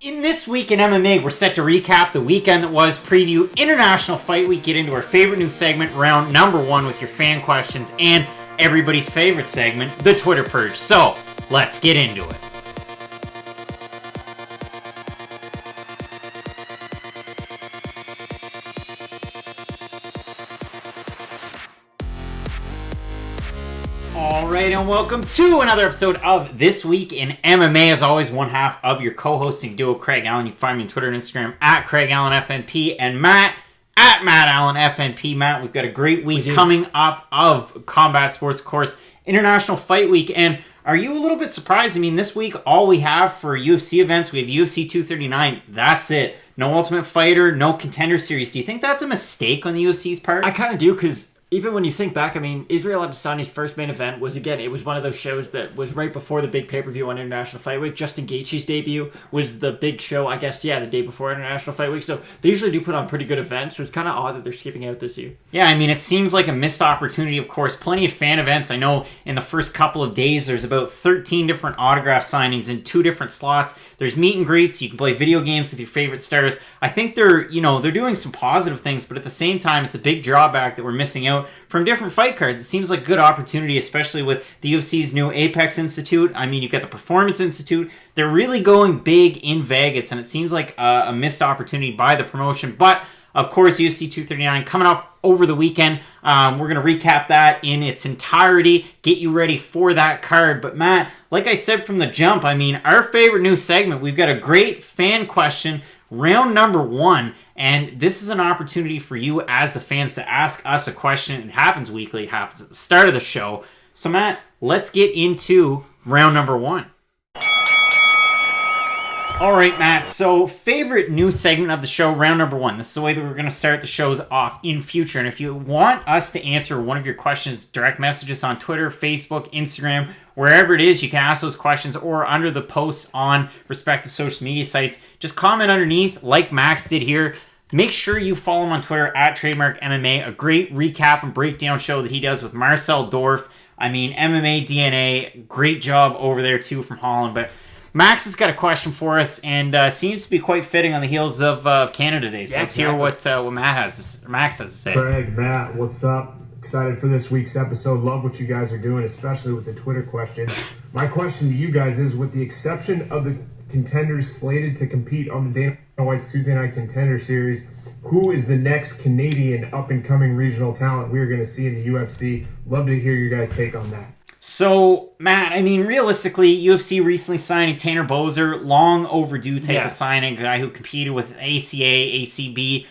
In this week in MMA, we're set to recap the weekend that was, preview International Fight Week, get into our favorite new segment, round number 1, with your fan questions, and everybody's favorite segment, the Twitter Purge. So, let's get into it. Alright, and welcome to another episode of This Week in MMA. As always, one half of your co-hosting duo, Craig Allen. You can find me on Twitter and Instagram at Craig Allen FNP, and Matt at Matt Allen FNP. Matt, we've got a great week coming up of combat sports, of course, International Fight Week. And are you a little bit surprised? I mean, this week, all we have for UFC events, we have UFC 239. That's it. No Ultimate Fighter, no Contender Series. Do you think that's a mistake on the UFC's part? I kind of do, because even when you think back, I mean, Israel Adesany's first main event was, again, it was one of those shows that was right before the big pay-per-view on International Fight Week. Justin Gaethje's debut was the big show, I guess, the day before International Fight Week. So they usually do put on pretty good events, so it's kind of odd that they're skipping out this year. Yeah, I mean, it seems like a missed opportunity, of course. Plenty of fan events. I know in the first couple of days, there's about 13 different autograph signings in 2 different slots. There's meet and greets. You can play video games with your favorite stars. I think they're doing some positive things, but at the same time, it's a big drawback that we're missing out from different fight cards. It seems like a good opportunity, especially with the UFC's new Apex Institute. I mean, you've got the Performance Institute. They're really going big in Vegas, and it seems like a missed opportunity by the promotion. But, of course, UFC 239 coming up over the weekend. We're going to recap that in its entirety, get you ready for that card. But, Matt, like I said from the jump, I mean, our favorite new segment, we've got a great fan question, round number 1. And this is an opportunity for you as the fans to ask us a question. It happens weekly. It happens at the start of the show. So, Matt, let's get into round number 1. All right, Matt. So, favorite new segment of the show, round number 1. This is the way that we're going to start the shows off in future. And if you want us to answer one of your questions, direct message us on Twitter, Facebook, Instagram, wherever it is. You can ask those questions or under the posts on respective social media sites. Just comment underneath like Max did here. Make sure you follow him on Twitter at Trademark MMA. A great recap and breakdown show that he does with Marcel Dorf. I mean, MMA DNA. Great job over there too from Holland. But Max has got a question for us, and seems to be quite fitting on the heels of Canada Day. So let's hear what Max has to say. Craig, Matt, what's up? Excited for this week's episode. Love what you guys are doing, especially with the Twitter question. My question to you guys is, with the exception of the contenders slated to compete on the Dana White's Tuesday Night Contender Series, who is the next Canadian up-and-coming regional talent we're going to see in the UFC? Love to hear your guys' take on that. So, Matt, I mean, realistically, UFC recently signing Tanner Boser, long overdue type of signing, a guy who competed with ACA, ACB,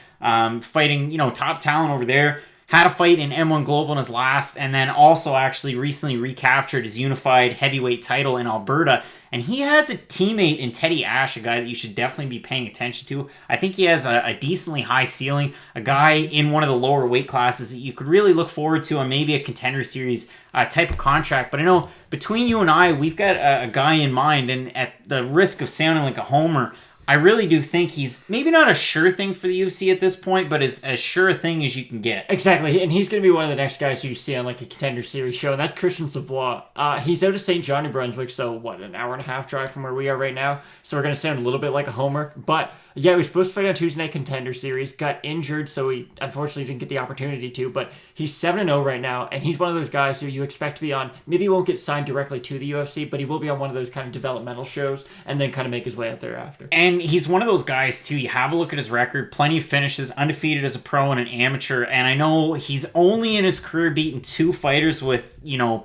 fighting, top talent over there. Had a fight in M1 Global in his last, and then also actually recently recaptured his unified heavyweight title in Alberta. And he has a teammate in Teddy Ash, a guy that you should definitely be paying attention to. I think he has a decently high ceiling, a guy in one of the lower weight classes that you could really look forward to on maybe a Contender Series type of contract. But I know between you and I, we've got a guy in mind, and at the risk of sounding like a homer, I really do think he's maybe not a sure thing for the UFC at this point, but as sure a thing as you can get. Exactly, and he's going to be one of the next guys who you see on like a Contender Series show, and that's Christian Savoy. He's out of St. John, New Brunswick, so an hour and a half drive from where we are right now, so we're going to sound a little bit like a homer, but yeah, he was supposed to fight on Tuesday Night Contender Series, got injured, so he unfortunately didn't get the opportunity to, but he's 7-0 right now, and he's one of those guys who you expect to be on, maybe he won't get signed directly to the UFC, but he will be on one of those kind of developmental shows, and then kind of make his way out there after. And he's one of those guys, too, you have a look at his record, plenty of finishes, undefeated as a pro and an amateur, and I know he's only in his career beaten 2 fighters with,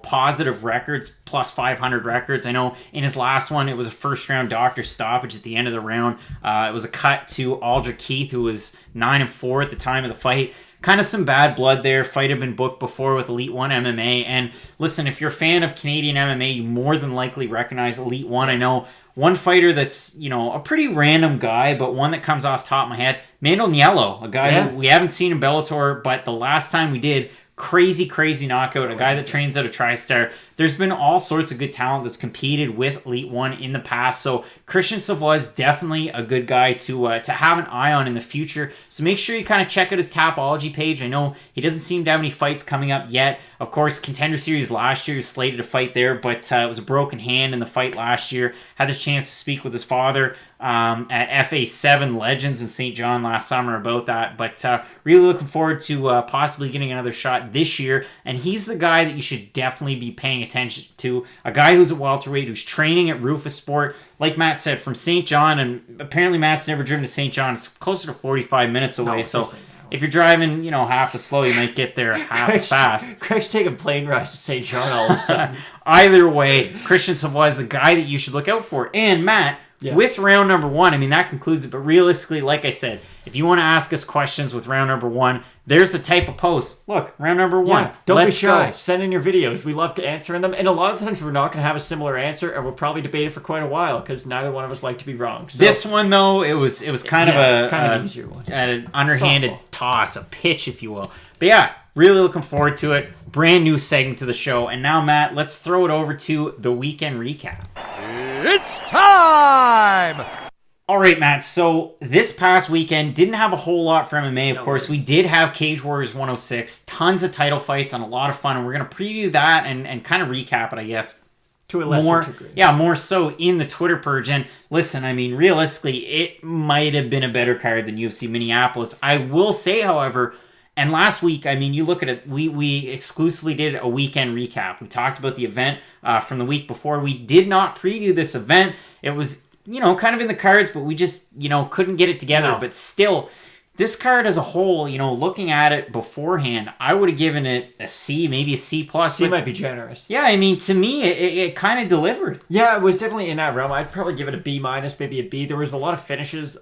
positive records, plus 500 records. I know in his last one, it was a first-round doctor stoppage at the end of the round. It was a cut to Aldrich Keith, who was 9-4 at the time of the fight. Kind of some bad blood there. Fight had been booked before with Elite One MMA. And listen, if you're a fan of Canadian MMA, you more than likely recognize Elite One. I know one fighter that's, a pretty random guy, but one that comes off the top of my head, Mando Niello, a guy who we haven't seen in Bellator, but the last time we did, crazy knockout, a guy that trains out of TriStar. There's been all sorts of good talent that's competed with Elite One in the past, so Christian Savoy is definitely a good guy to have an eye on in the future. So make sure you kind of check out his Tapology page. I know he doesn't seem to have any fights coming up yet. Of course, Contender Series last year, he was slated to fight there, but it was a broken hand in the fight last year. Had the chance to speak with his father at FA7 Legends in St. John last summer about that. But really looking forward to possibly getting another shot this year. And he's the guy that you should definitely be paying attention to. A guy who's at welterweight, who's training at Rufus Sport. Like Matt said, from St. John, and apparently Matt's never driven to St. John. It's closer to 45 minutes away. So if you're driving, half as slow, you might get there half as fast. Craig's taking plane rides to St. John all of a sudden. Either way, Christian Savoy is the guy that you should look out for. And Matt, with round number 1, I mean, that concludes it. But realistically, like I said, if you want to ask us questions with round number 1, there's the type of post. Look, round number 1. Yeah, don't be shy. Send in your videos. We love answering them. And a lot of times we're not going to have a similar answer, and we'll probably debate it for quite a while because neither one of us like to be wrong. So, this one, though, it was kind of an easier one. An underhanded toss, a pitch, if you will. But yeah, really looking forward to it. Brand new segment to the show. And now, Matt, let's throw it over to the weekend recap. It's time! All right, Matt. So this past weekend didn't have a whole lot for MMA. Of course, we did have Cage Warriors 106, tons of title fights and a lot of fun. And we're going to preview that and kind of recap it, I guess. To a lesser degree. Yeah, more so in the Twitter purge. And listen, I mean, realistically, it might have been a better card than UFC Minneapolis. I will say, however, and last week, I mean, you look at it, we exclusively did a weekend recap. We talked about the event from the week before. We did not preview this event. It was, kind of in the cards, but we just, couldn't get it together. No. But still, this card as a whole, looking at it beforehand, I would have given it a C, maybe a C+. C might be generous. Yeah, I mean, to me, it kind of delivered. Yeah, it was definitely in that realm. I'd probably give it a B-, maybe a B. There was a lot of finishes,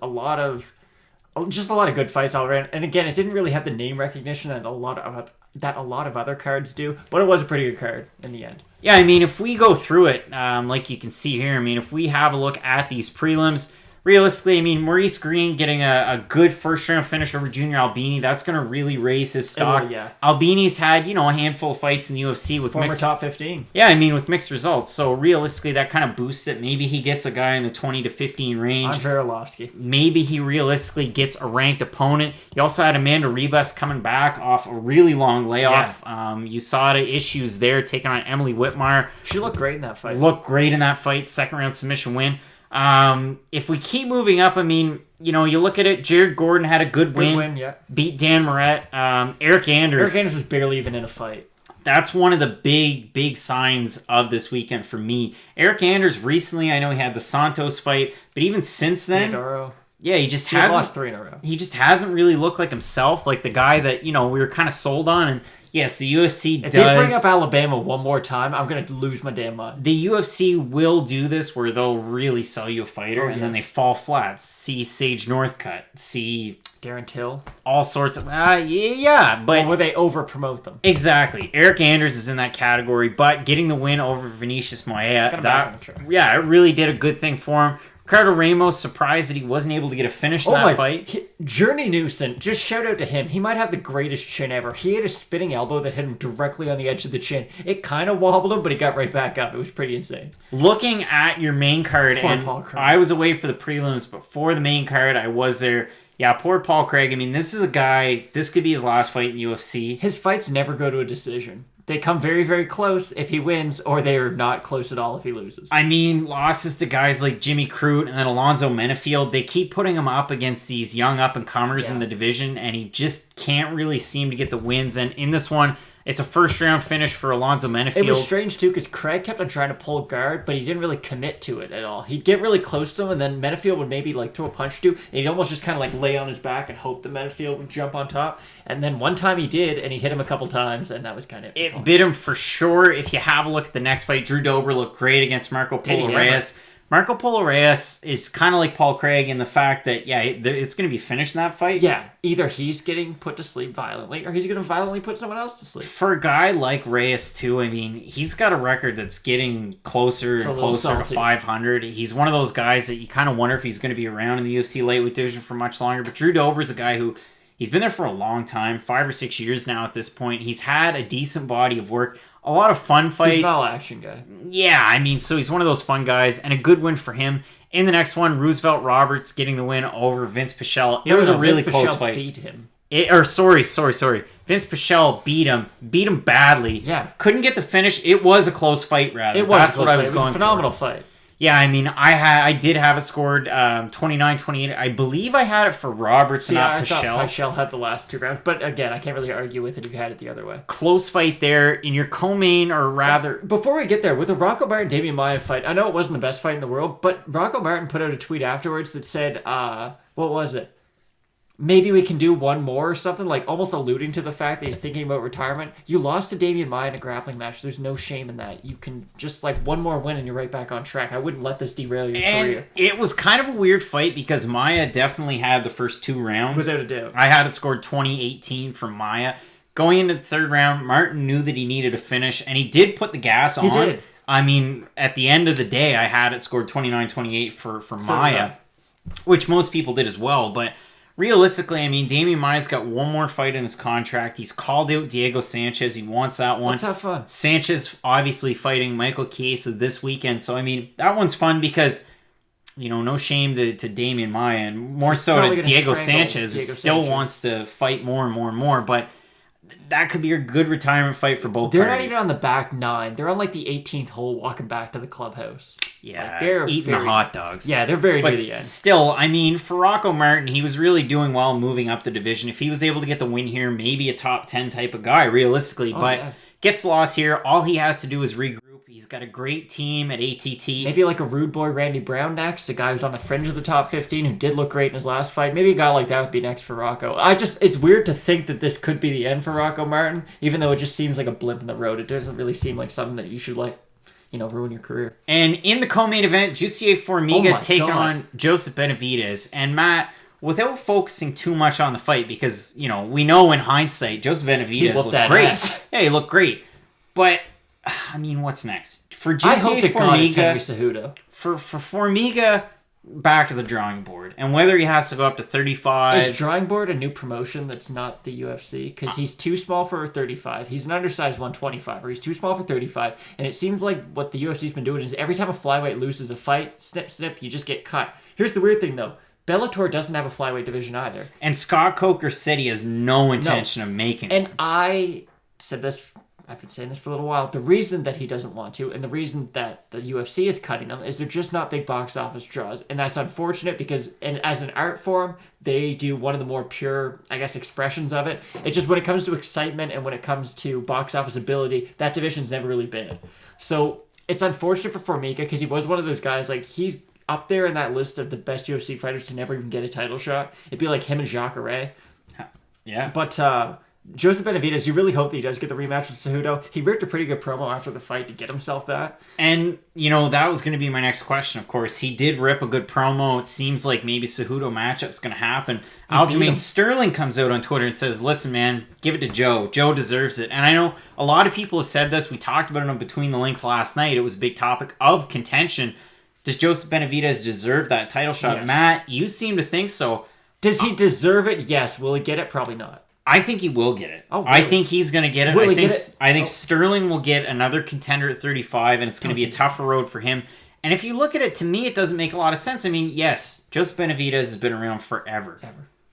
just a lot of good fights all around. And again, it didn't really have the name recognition that a lot of other cards do, but it was a pretty good card in the end. Yeah, I mean, if we go through it, like you can see here, I mean, if we have a look at these prelims, realistically, I mean, Maurice Green getting a good first-round finish over Junior Albini, that's going to really raise his stock. Yeah. Albini's had, a handful of fights in the UFC with former top 15. Yeah, I mean, with mixed results. So realistically, that kind of boosts it. Maybe he gets a guy in the 20 to 15 range. On Verilovsky. Maybe he realistically gets a ranked opponent. You also had Amanda Ribas coming back off a really long layoff. Yeah. You saw the issues there, taking on Emily Whitmire. She looked great in that fight. Second-round submission win. If we keep moving up, I mean, you look at it, Jared Gordon had a good win. Yeah. Beat Dan Moret. Eric Anders was barely even in a fight. That's one of the big signs of this weekend for me. Eric Anders recently, I know he had the Santos fight, but even since then, Theodoro. Yeah, he lost 3 in a row. He just hasn't really looked like himself, like the guy that, we were kind of sold on. And yes, the UFC If they bring up Alabama one more time, I'm going to lose my damn mind. The UFC will do this where they'll really sell you a fighter and then they fall flat. See Sage Northcutt. See Darren Till. All sorts of... yeah, but... Or will they over-promote them? Exactly. Eric Anders is in that category, but getting the win over Vinicius Moya, yeah, it really did a good thing for him. Ricardo Ramos surprised that he wasn't able to get a finish in that fight. Journey Newson, just shout out to him. He might have the greatest chin ever. He had a spinning elbow that hit him directly on the edge of the chin. It kind of wobbled him, but he got right back up. It was pretty insane. Looking at your main card, I was away for the prelims, but for the main card, I was there. Yeah, poor Paul Craig. I mean, this is a guy, this could be his last fight in the UFC. His fights never go to a decision. They come very, very close if he wins, or they're not close at all if he loses. I mean, losses to guys like Jimmy Crute and then Alonzo Menefield, they keep putting him up against these young up-and-comers in the division, and he just can't really seem to get the wins. And in this one, it's a first-round finish for Alonzo Menefield. It was strange, too, because Craig kept on trying to pull guard, but he didn't really commit to it at all. He'd get really close to him, and then Menefield would maybe throw a punch to, and he'd almost just kind of lay on his back and hope that Menefield would jump on top. And then one time he did, and he hit him a couple times, and that was kind of it. It bit him for sure. If you have a look at the next fight, Drew Dober looked great against Marco Polo Reyes. Marco Polo Reyes is kind of like Paul Craig in the fact that, it's going to be finished in that fight. Yeah, either he's getting put to sleep violently, or he's going to violently put someone else to sleep. For a guy like Reyes, too, I mean, he's got a record that's getting closer and closer to 500. He's one of those guys that you kind of wonder if he's going to be around in the UFC lightweight division for much longer. But Drew Dober's a guy who... He's been there for a long time, 5 or 6 years now at this point. He's had a decent body of work, a lot of fun fights. He's an all-action guy. Yeah, I mean, so he's one of those fun guys, and a good win for him. In the next one, Roosevelt Roberts getting the win over Vince Pichel. It was a really close fight. Beat him. Sorry. Vince Pichel beat him badly. Yeah. Couldn't get the finish. It was a close fight, rather. That's what I was going for. It was a phenomenal fight. Yeah, I mean, I did have it scored 29-28. I believe I had it for Roberts and not Pichel. I thought Pichel had the last 2 rounds, but again, I can't really argue with it if you had it the other way. Close fight there in your co-main, or rather... Before we get there, with the Rocco Martin-Damian Maia fight, I know it wasn't the best fight in the world, but Rocco Martin put out a tweet afterwards that said, what was it? Maybe we can do one more or something, like almost alluding to the fact that he's thinking about retirement. You lost to Damian Maia in a grappling match. There's no shame in that. You can just one more win and you're right back on track. I wouldn't let this derail your career. It was kind of a weird fight because Maia definitely had the first 2 rounds. Without a doubt. I had it scored 20-18 for Maia. Going into the 3rd round, Martin knew that he needed a finish, and he did put the gas on. He did. I mean, at the end of the day, I had it scored 29-28 for Maia, which most people did as well, but... Realistically, I mean, Damian Maia's got one more fight in his contract. He's called out Diego Sanchez. He wants that one. Let's have fun. Sanchez obviously fighting Michael Chiesa this weekend. So, I mean, that one's fun because, no shame to Damian Maia and more so to Diego Sanchez, who still wants to fight more and more and more. But that could be a good retirement fight for both They're parties. not even on the back 9. They're on the 18th hole walking back to the clubhouse. Yeah, they're eating the hot dogs. Yeah, they're very near the end. Still, I mean, for Rocco Martin, he was really doing well moving up the division. If he was able to get the win here, maybe a top 10 type of guy, realistically. Gets lost here. All he has to do is regroup. He's got a great team at ATT. Maybe like a rude boy Randy Brown next, a guy who's on the fringe of the top 15 who did look great in his last fight. Maybe a guy like that would be next for Rocco. It's weird to think that this could be the end for Rocco Martin, even though it just seems like a blimp in the road. It doesn't really seem like something that you should ruin your career. And in the co-main event, Jussier Formiga take on Joseph Benavidez. And Matt, without focusing too much on the fight, because, we know in hindsight, Joseph Benavidez looked great. Yeah, he looked great. But, I mean, what's next? For Jussier Formiga, for Formiga, back to the drawing board. And whether he has to go up to 35... Is drawing board a new promotion that's not the UFC? Because he's too small for 35. He's an undersized 125, or he's too small for 35. And it seems like what the UFC's been doing is every time a flyweight loses a fight, snip, snip, you just get cut. Here's the weird thing, though. Bellator doesn't have a flyweight division either. And Scott Coker said he has no intention of making it. And I said this... I've been saying this for a little while. The reason that he doesn't want to, and the reason that the UFC is cutting them, is they're just not big box office draws. And that's unfortunate because as an art form, they do one of the more pure, expressions of it. It's just when it comes to excitement and when it comes to box office ability, that division's never really been it. So it's unfortunate for Formiga because he was one of those guys, he's up there in that list of the best UFC fighters to never even get a title shot. It'd be like him and Jacare. Yeah. But, Joseph Benavidez, you really hope that he does get the rematch with Cejudo. He ripped a pretty good promo after the fight to get himself that. And, that was going to be my next question, of course. He did rip a good promo. It seems like maybe Cejudo matchup's going to happen. Aljamain Sterling comes out on Twitter and says, listen, man, give it to Joe. Joe deserves it. And I know a lot of people have said this. We talked about it on Between the Links last night. It was a big topic of contention. Does Joseph Benavidez deserve that title shot? Yes. Matt, you seem to think so. Does he deserve it? Yes. Will he get it? Probably not. I think he will get it. Oh, really? I think he's going to get it. I think Oh. Sterling will get another contender at 35, and it's going to be a tougher road for him. And if you look at it, to me, it doesn't make a lot of sense. I mean, yes, Joseph Benavidez has been around forever.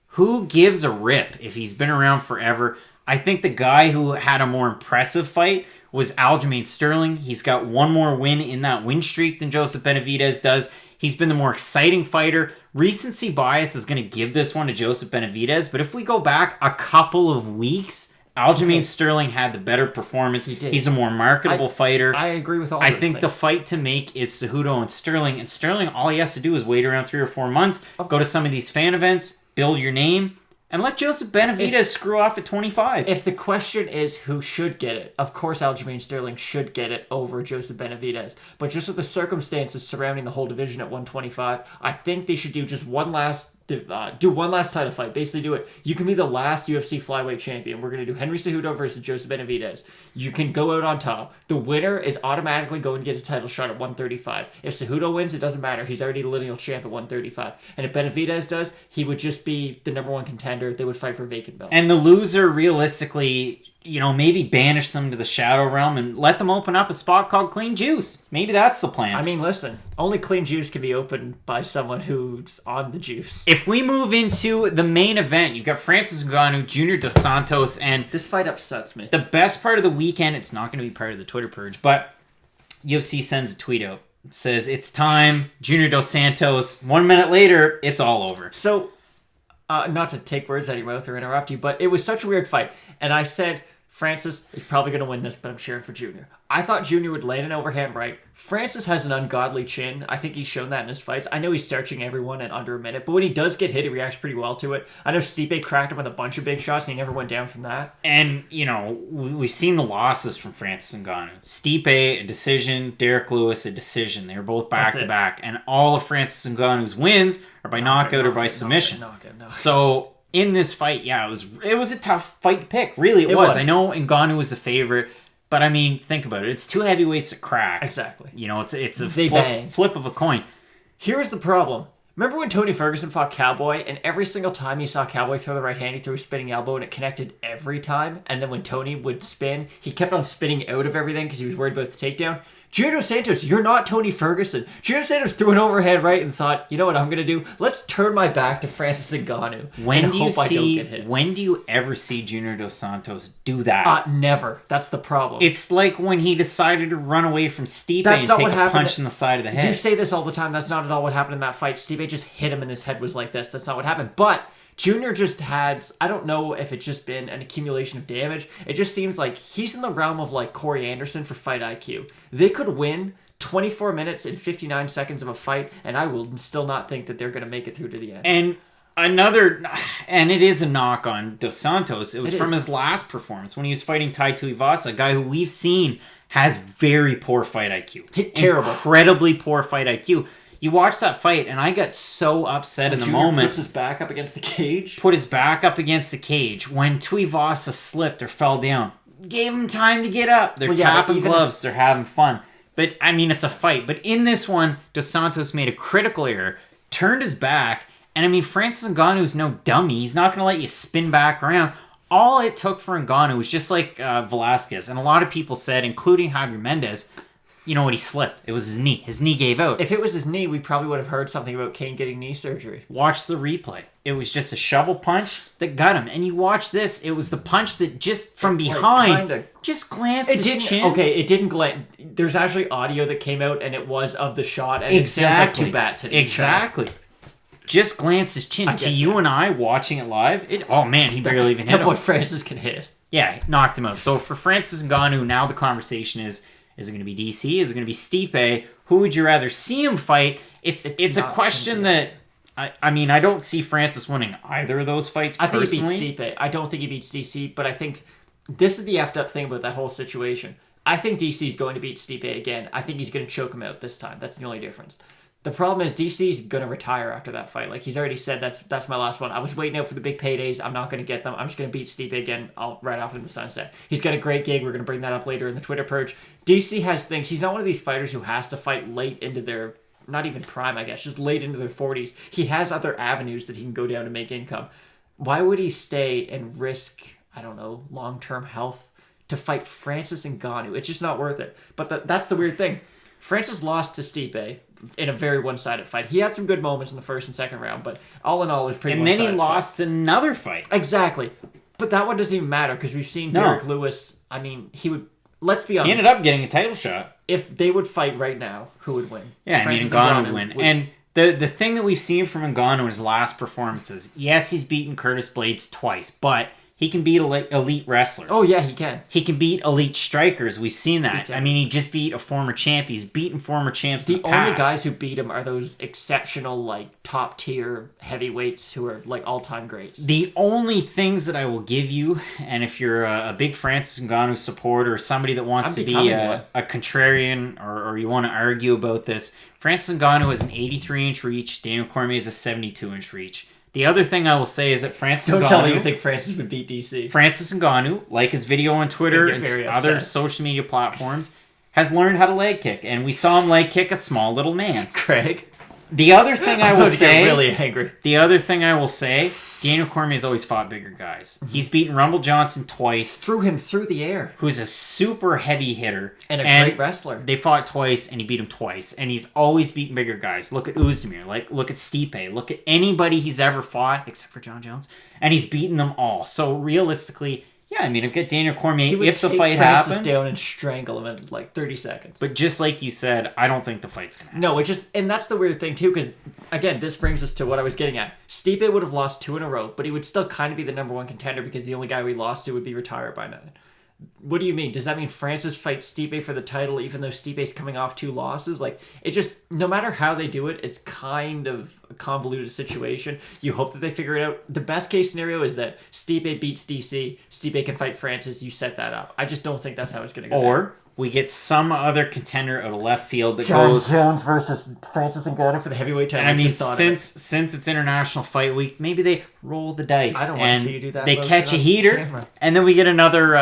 Who gives a rip if he's been around forever? I think the guy who had a more impressive fight was Aljamain Sterling. He's got one more win in that win streak than Joseph Benavidez does. He's been the more exciting fighter. Recency bias is going to give this one to Joseph Benavidez. But if we go back a couple of weeks, Aljamain Sterling had the better performance. He did. He's a more marketable fighter. I agree with all I those think things. the fight to make is Cejudo and Sterling. And Sterling, all he has to do is wait around 3 or 4 months, go to some of these fan events, build your name, and let Joseph Benavidez screw off at 25. If the question is who should get it, of course Aljamain Sterling should get it over Joseph Benavidez. But just with the circumstances surrounding the whole division at 125, I think they should do just one last title fight. Basically do it. You can be the last UFC flyweight champion. We're going to do Henry Cejudo versus Joseph Benavidez. You can go out on top. The winner is automatically going to get a title shot at 135. If Cejudo wins, it doesn't matter. He's already the lineal champ at 135. And if Benavidez does, he would just be the number one contender. They would fight for a vacant belt. And the loser, realistically, maybe banish them to the Shadow Realm and let them open up a spot called Clean Juice. Maybe that's the plan. I mean, listen, only Clean Juice can be opened by someone who's on the juice. If we move into the main event, you've got Francis Ngannou, Junior Dos Santos, and This fight upsets me. the best part of the weekend, it's not going to be part of the Twitter purge, but UFC sends a tweet out. It says, it's time, Junior Dos Santos. 1 minute later, it's all over. So, not to take words out of your mouth or interrupt you, but it was such a weird fight. And I said, Francis is probably going to win this, but I'm cheering for Junior. I thought Junior would land an overhand right. Francis has an ungodly chin. I think he's shown that in his fights. I know he's starching everyone in under a minute, but when he does get hit, he reacts pretty well to it. I know Stipe cracked him with a bunch of big shots, and he never went down from that. And, we've seen the losses from Francis Ngannou. Stipe, a decision. Derek Lewis, a decision. They were both back-to-back. And all of Francis Ngannou's wins are by knockout or by submission. Knockout. So, in this fight, it was a tough fight to pick. Really, it was. I know Ngannou was the favorite, but I mean, think about it. It's two heavyweights that crack. Exactly. It's a bang. flip of a coin. Here's the problem. Remember when Tony Ferguson fought Cowboy, and every single time he saw Cowboy throw the right hand, he threw a spinning elbow, and it connected every time? And then when Tony would spin, he kept on spinning out of everything because he was worried about the takedown? Junior Dos Santos, you're not Tony Ferguson. Junior Dos Santos threw an overhand right and thought, you know what I'm going to do? Let's turn my back to Francis Ngannou and hope I don't get hit. When do you ever see Junior Dos Santos do that? Never. That's the problem. It's like when he decided to run away from Stipe and take a punch in the side of the head. You say this all the time. That's not at all what happened in that fight. Stipe just hit him and his head was like this. That's not what happened. But Junior just had, I don't know if it's just been an accumulation of damage. It just seems like he's in the realm of like Corey Anderson for fight IQ. They could win 24 minutes and 59 seconds of a fight, and I will still not think that they're going to make it through to the end. And it is a knock on Dos Santos. It was from his last performance when he was fighting Tai Tuivasa, a guy who we've seen has very poor fight IQ. Terrible. Incredibly poor fight IQ. You watch that fight, and I got so upset in the moment. Puts his back up against the cage. Put his back up against the cage. When Tuivasa slipped or fell down, gave him time to get up. They're tapping gloves. They're having fun. But, I mean, it's a fight. But in this one, Dos Santos made a critical error, turned his back, and, I mean, Francis Ngannou's no dummy. He's not going to let you spin back around. All it took for Ngannou was just like Velasquez, and a lot of people said, including Javier Mendez, you know what, he slipped. It was his knee. His knee gave out. If it was his knee, we probably would have heard something about Kane getting knee surgery. Watch the replay. It was just a shovel punch that got him. And you watch this, it was the punch that just from behind just glanced his chin. Okay, it didn't glance. There's actually audio that came out, and it was of the shot, and it sounds like two bats hitting each other. Just glanced his chin. To you and I watching it live, he barely even hit him. What Francis can hit. Yeah, knocked him out. So for Francis Ngannou, now the conversation is it going to be DC? Is it going to be Stipe? Who would you rather see him fight? It's a question that, I mean, I don't see Francis winning either of those fights personally. I think he beats Stipe. I don't think he beats DC, but I think this is the effed up thing about that whole situation. I think DC's going to beat Stipe again. I think he's going to choke him out this time. That's the only difference. The problem is DC's going to retire after that fight. Like, he's already said, that's my last one. I was waiting out for the big paydays. I'm not going to get them. I'm just going to beat Stipe again right off in the sunset. He's got a great gig. We're going to bring that up later in the Twitter purge. DC has things. He's not one of these fighters who has to fight late into their, not even prime, I guess, just late into their 40s. He has other avenues that he can go down to make income. Why would he stay and risk, I don't know, long-term health to fight Francis Ngannou? It's just not worth it. But that's the weird thing. Francis lost to Stipe in a very one-sided fight. He had some good moments in the first and second round, but all in all, it was pretty one-sided. And then he lost another fight. Exactly. But that one doesn't even matter, because we've seen Derek Lewis. I mean, he would... Let's be honest. He ended up getting a title shot. If they would fight right now, who would win? Yeah, Francis Ngannou would win. And the thing that we've seen from Ngannou in his last performances, yes, he's beaten Curtis Blades twice, but he can beat elite wrestlers. Oh, yeah, he can. He can beat elite strikers. We've seen that. I mean, he just beat a former champ. He's beaten former champs in the past. The only guys who beat him are those exceptional, like, top-tier heavyweights who are, like, all-time greats. The only things that I will give you, and if you're a big Francis Ngannou supporter or somebody that wants to be a contrarian or you want to argue about this, Francis Ngannou has an 83-inch reach. Daniel Cormier has a 72-inch reach. The other thing I will say is that Francis Ngannou... Don't tell me you think Francis would beat DC. Francis Ngannou, like his video on Twitter and other social media platforms, has learned how to leg kick. And we saw him leg kick a small little man. Craig. The other thing I will say... really angry. The other thing I will say Daniel Cormier has always fought bigger guys. He's beaten Rumble Johnson twice. Threw him through the air. Who's a super heavy hitter. And a great wrestler. They fought twice, and he beat him twice. And he's always beaten bigger guys. Look at Uzdemir. Look at Stipe. Look at anybody he's ever fought, except for John Jones. And he's beaten them all. So realistically, yeah, I mean, I've got Daniel Cormier. If the fight Francis happens, down and strangle him in like 30 seconds. But just like you said, I don't think the fight's gonna happen. No, and that's the weird thing too, because again, this brings us to what I was getting at. Stipe would have lost 2 in a row, but he would still kind of be the number 1 contender because the only guy we lost to would be retired by now. What do you mean? Does that mean Francis fights Stipe for the title even though Stipe's coming off 2 losses? Like, it just, no matter how they do it, it's kind of a convoluted situation. You hope that they figure it out. The best case scenario is that Stipe beats DC, Stipe can fight Francis, you set that up. I just don't think that's how it's going to go. Or we get some other contender out of left field that John goes... Jones versus Francis Ngannou for the heavyweight title. And I mean, since it's International Fight Week, maybe they roll the dice. I don't want to see you do that. They catch a heater, and then we get another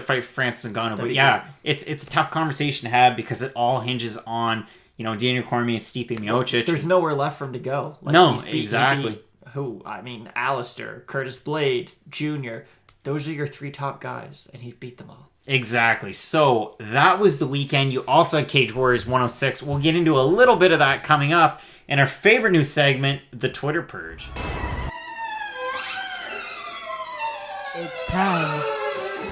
fight for Francis Ngannou. But yeah, it's a tough conversation to have because it all hinges on Daniel Cormier and Stipe Miocic. There's nowhere left for him to go. No, exactly. Alistair, Curtis Blades, Jr. Those are your 3 top guys, and he's beat them all. Exactly. So that was the weekend. You also had Cage Warriors 106. We'll get into a little bit of that coming up in our favorite new segment, the Twitter Purge. It's time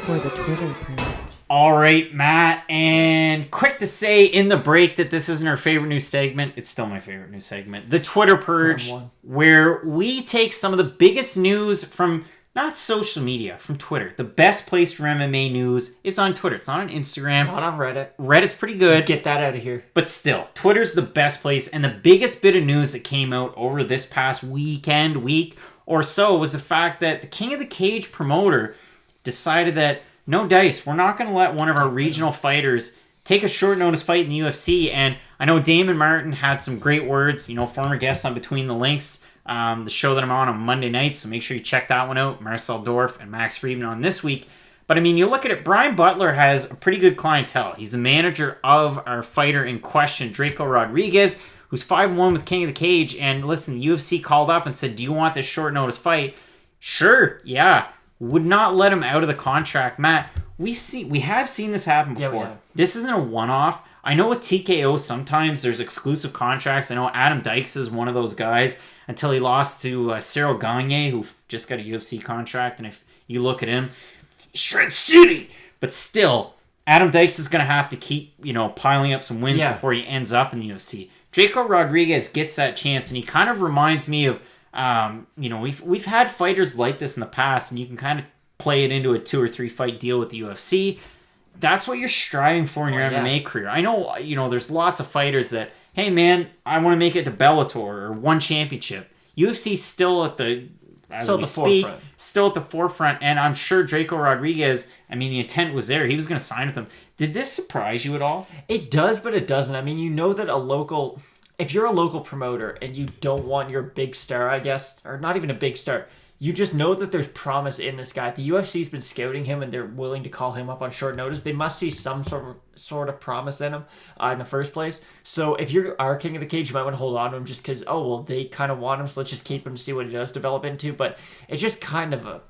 for the Twitter Purge. All right, Matt, and quick to say in the break that this isn't our favorite news segment. It's still my favorite news segment. The Twitter Purge, where we take some of the biggest news from... not social media, from Twitter. The best place for MMA news is on Twitter. It's not on Instagram. Not on Reddit. Reddit's pretty good. Get that out of here. But still, Twitter's the best place. And the biggest bit of news that came out over this past week or so was the fact that the King of the Cage promoter decided that, no dice, we're not going to let one of our regional fighters take a short notice fight in the UFC. And I know Damon Martin had some great words, former guest on Between the Links, the show that I'm on Monday nights, so make sure you check that one out. Marcel Dorff and Max Friedman on this week. But I mean, you look at it, Brian Butler has a pretty good clientele. He's the manager of our fighter in question, Drako Rodriguez, who's 5-1 with King of the Cage. And listen, the UFC called up and said, do you want this short notice fight? Sure, yeah. Would not let him out of the contract. Matt, we have seen this happen before. Yeah. This isn't a one-off. I know with TKO sometimes there's exclusive contracts. I know Adam Dykes is one of those guys until he lost to Cyril Gagne, who just got a UFC contract. And if you look at him, Shred City. But still, Adam Dykes is going to have to keep, piling up some wins before he ends up in the UFC. Drako Rodriguez gets that chance, and he kind of reminds me of, we've had fighters like this in the past, and you can kind of play it into a 2 or 3 fight deal with the UFC. That's what you're striving for in your MMA career. I know, there's lots of fighters that, hey man, I want to make it to Bellator or one championship. UFC's still at the, still at the forefront. And I'm sure Drako Rodriguez, the intent was there. He was going to sign with them. Did this surprise you at all? It does, but it doesn't. That if you're a local promoter and you don't want your big star, I guess, or not even a big star, you just know that there's promise in this guy. The UFC's been scouting him and they're willing to call him up on short notice. They must see some sort of promise in him in the first place. So if you're our King of the Cage, you might want to hold on to him just because, they kind of want him, so let's just keep him to see what he does develop into. But it's just kind of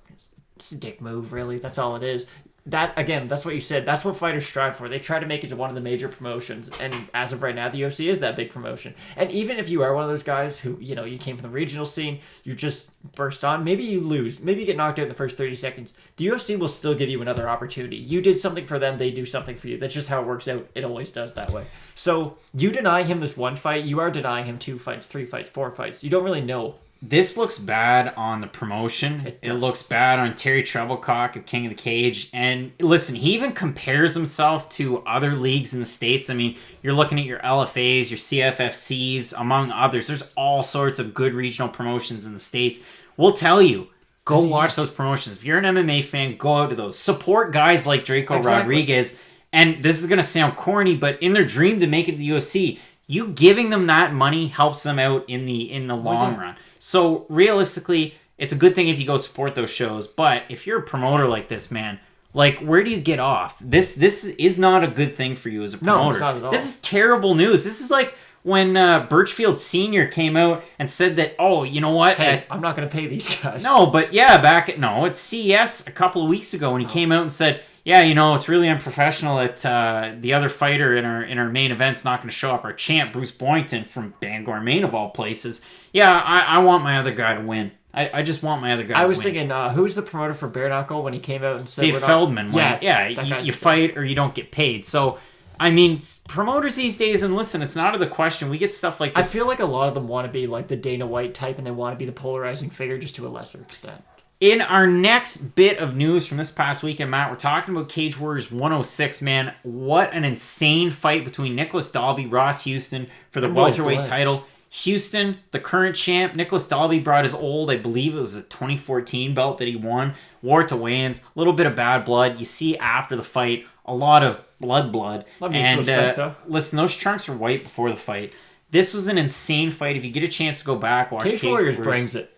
it's a dick move, really. That's all it is. That's what you said. That's what fighters strive for. They try to make it to one of the major promotions. And as of right now, the UFC is that big promotion. And even if you are one of those guys who, you came from the regional scene, you just burst on, maybe you lose, maybe you get knocked out in the first 30 seconds. The UFC will still give you another opportunity. You did something for them, they do something for you. That's just how it works out. It always does that way. So you denying him this one fight, you are denying him 2 fights, 3 fights, 4 fights. You don't really know. This looks bad on the promotion. It looks bad on Terry Treblecock of King of the Cage. And listen, he even compares himself to other leagues in the States. You're looking at your LFAs, your CFFCs, among others. There's all sorts of good regional promotions in the States. We'll tell you, go watch those promotions. If you're an MMA fan, go out to those. Support guys like Drako Rodriguez. And this is going to sound corny, but in their dream to make it to the UFC, you giving them that money helps them out in the long run. So realistically, it's a good thing if you go support those shows. But if you're a promoter like this, man, where do you get off? This is not a good thing for you as a promoter. No, it's not at all. This is terrible news. This is like when Birchfield Sr. came out and said that, oh, you know what? Hey, I'm not going to pay these guys. No, but yeah, it's CES a couple of weeks ago when he came out and said, yeah, it's really unprofessional that the other fighter in our main event's not going to show up. Our champ, Bruce Boynton from Bangor, Maine of all places. Yeah, I want my other guy to win. I just want my other guy to win. I was thinking, who's the promoter for Bare Knuckle when he came out and said... Dave Feldman. You fight or you don't get paid. So, I mean, promoters these days, and listen, it's not out of the question. We get stuff like this. I feel like a lot of them want to be like the Dana White type, and they want to be the polarizing figure just to a lesser extent. In our next bit of news from this past weekend, Matt, we're talking about Cage Warriors 106, man. What an insane fight between Nicholas Dalby, Ross Houston for the welterweight title. Houston, the current champ. Nicholas Dalby brought his old, I believe it was a 2014 belt that he won. Wore it to weigh-ins. A little bit of bad blood. You see after the fight, a lot of blood. And listen, those trunks were white before the fight. This was an insane fight. If you get a chance to go back, watch Cage Warriors. Brings it.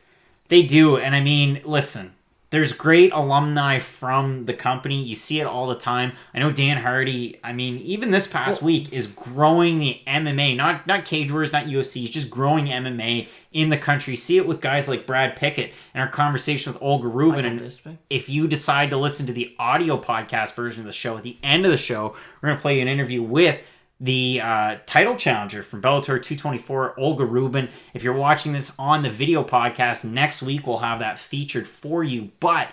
They do, and I mean, listen, there's great alumni from the company. You see it all the time. I know Dan Hardy, I mean, even this past week is growing the MMA, not Cage Warriors, not UFC, he's just growing MMA in the country. You see it with guys like Brad Pickett and our conversation with Olga Rubin. And if you decide to listen to the audio podcast version of the show, at the end of the show, we're going to play an interview with the title challenger from Bellator 224, Olga Rubin. If you're watching this on the video podcast, next week we'll have that featured for you. But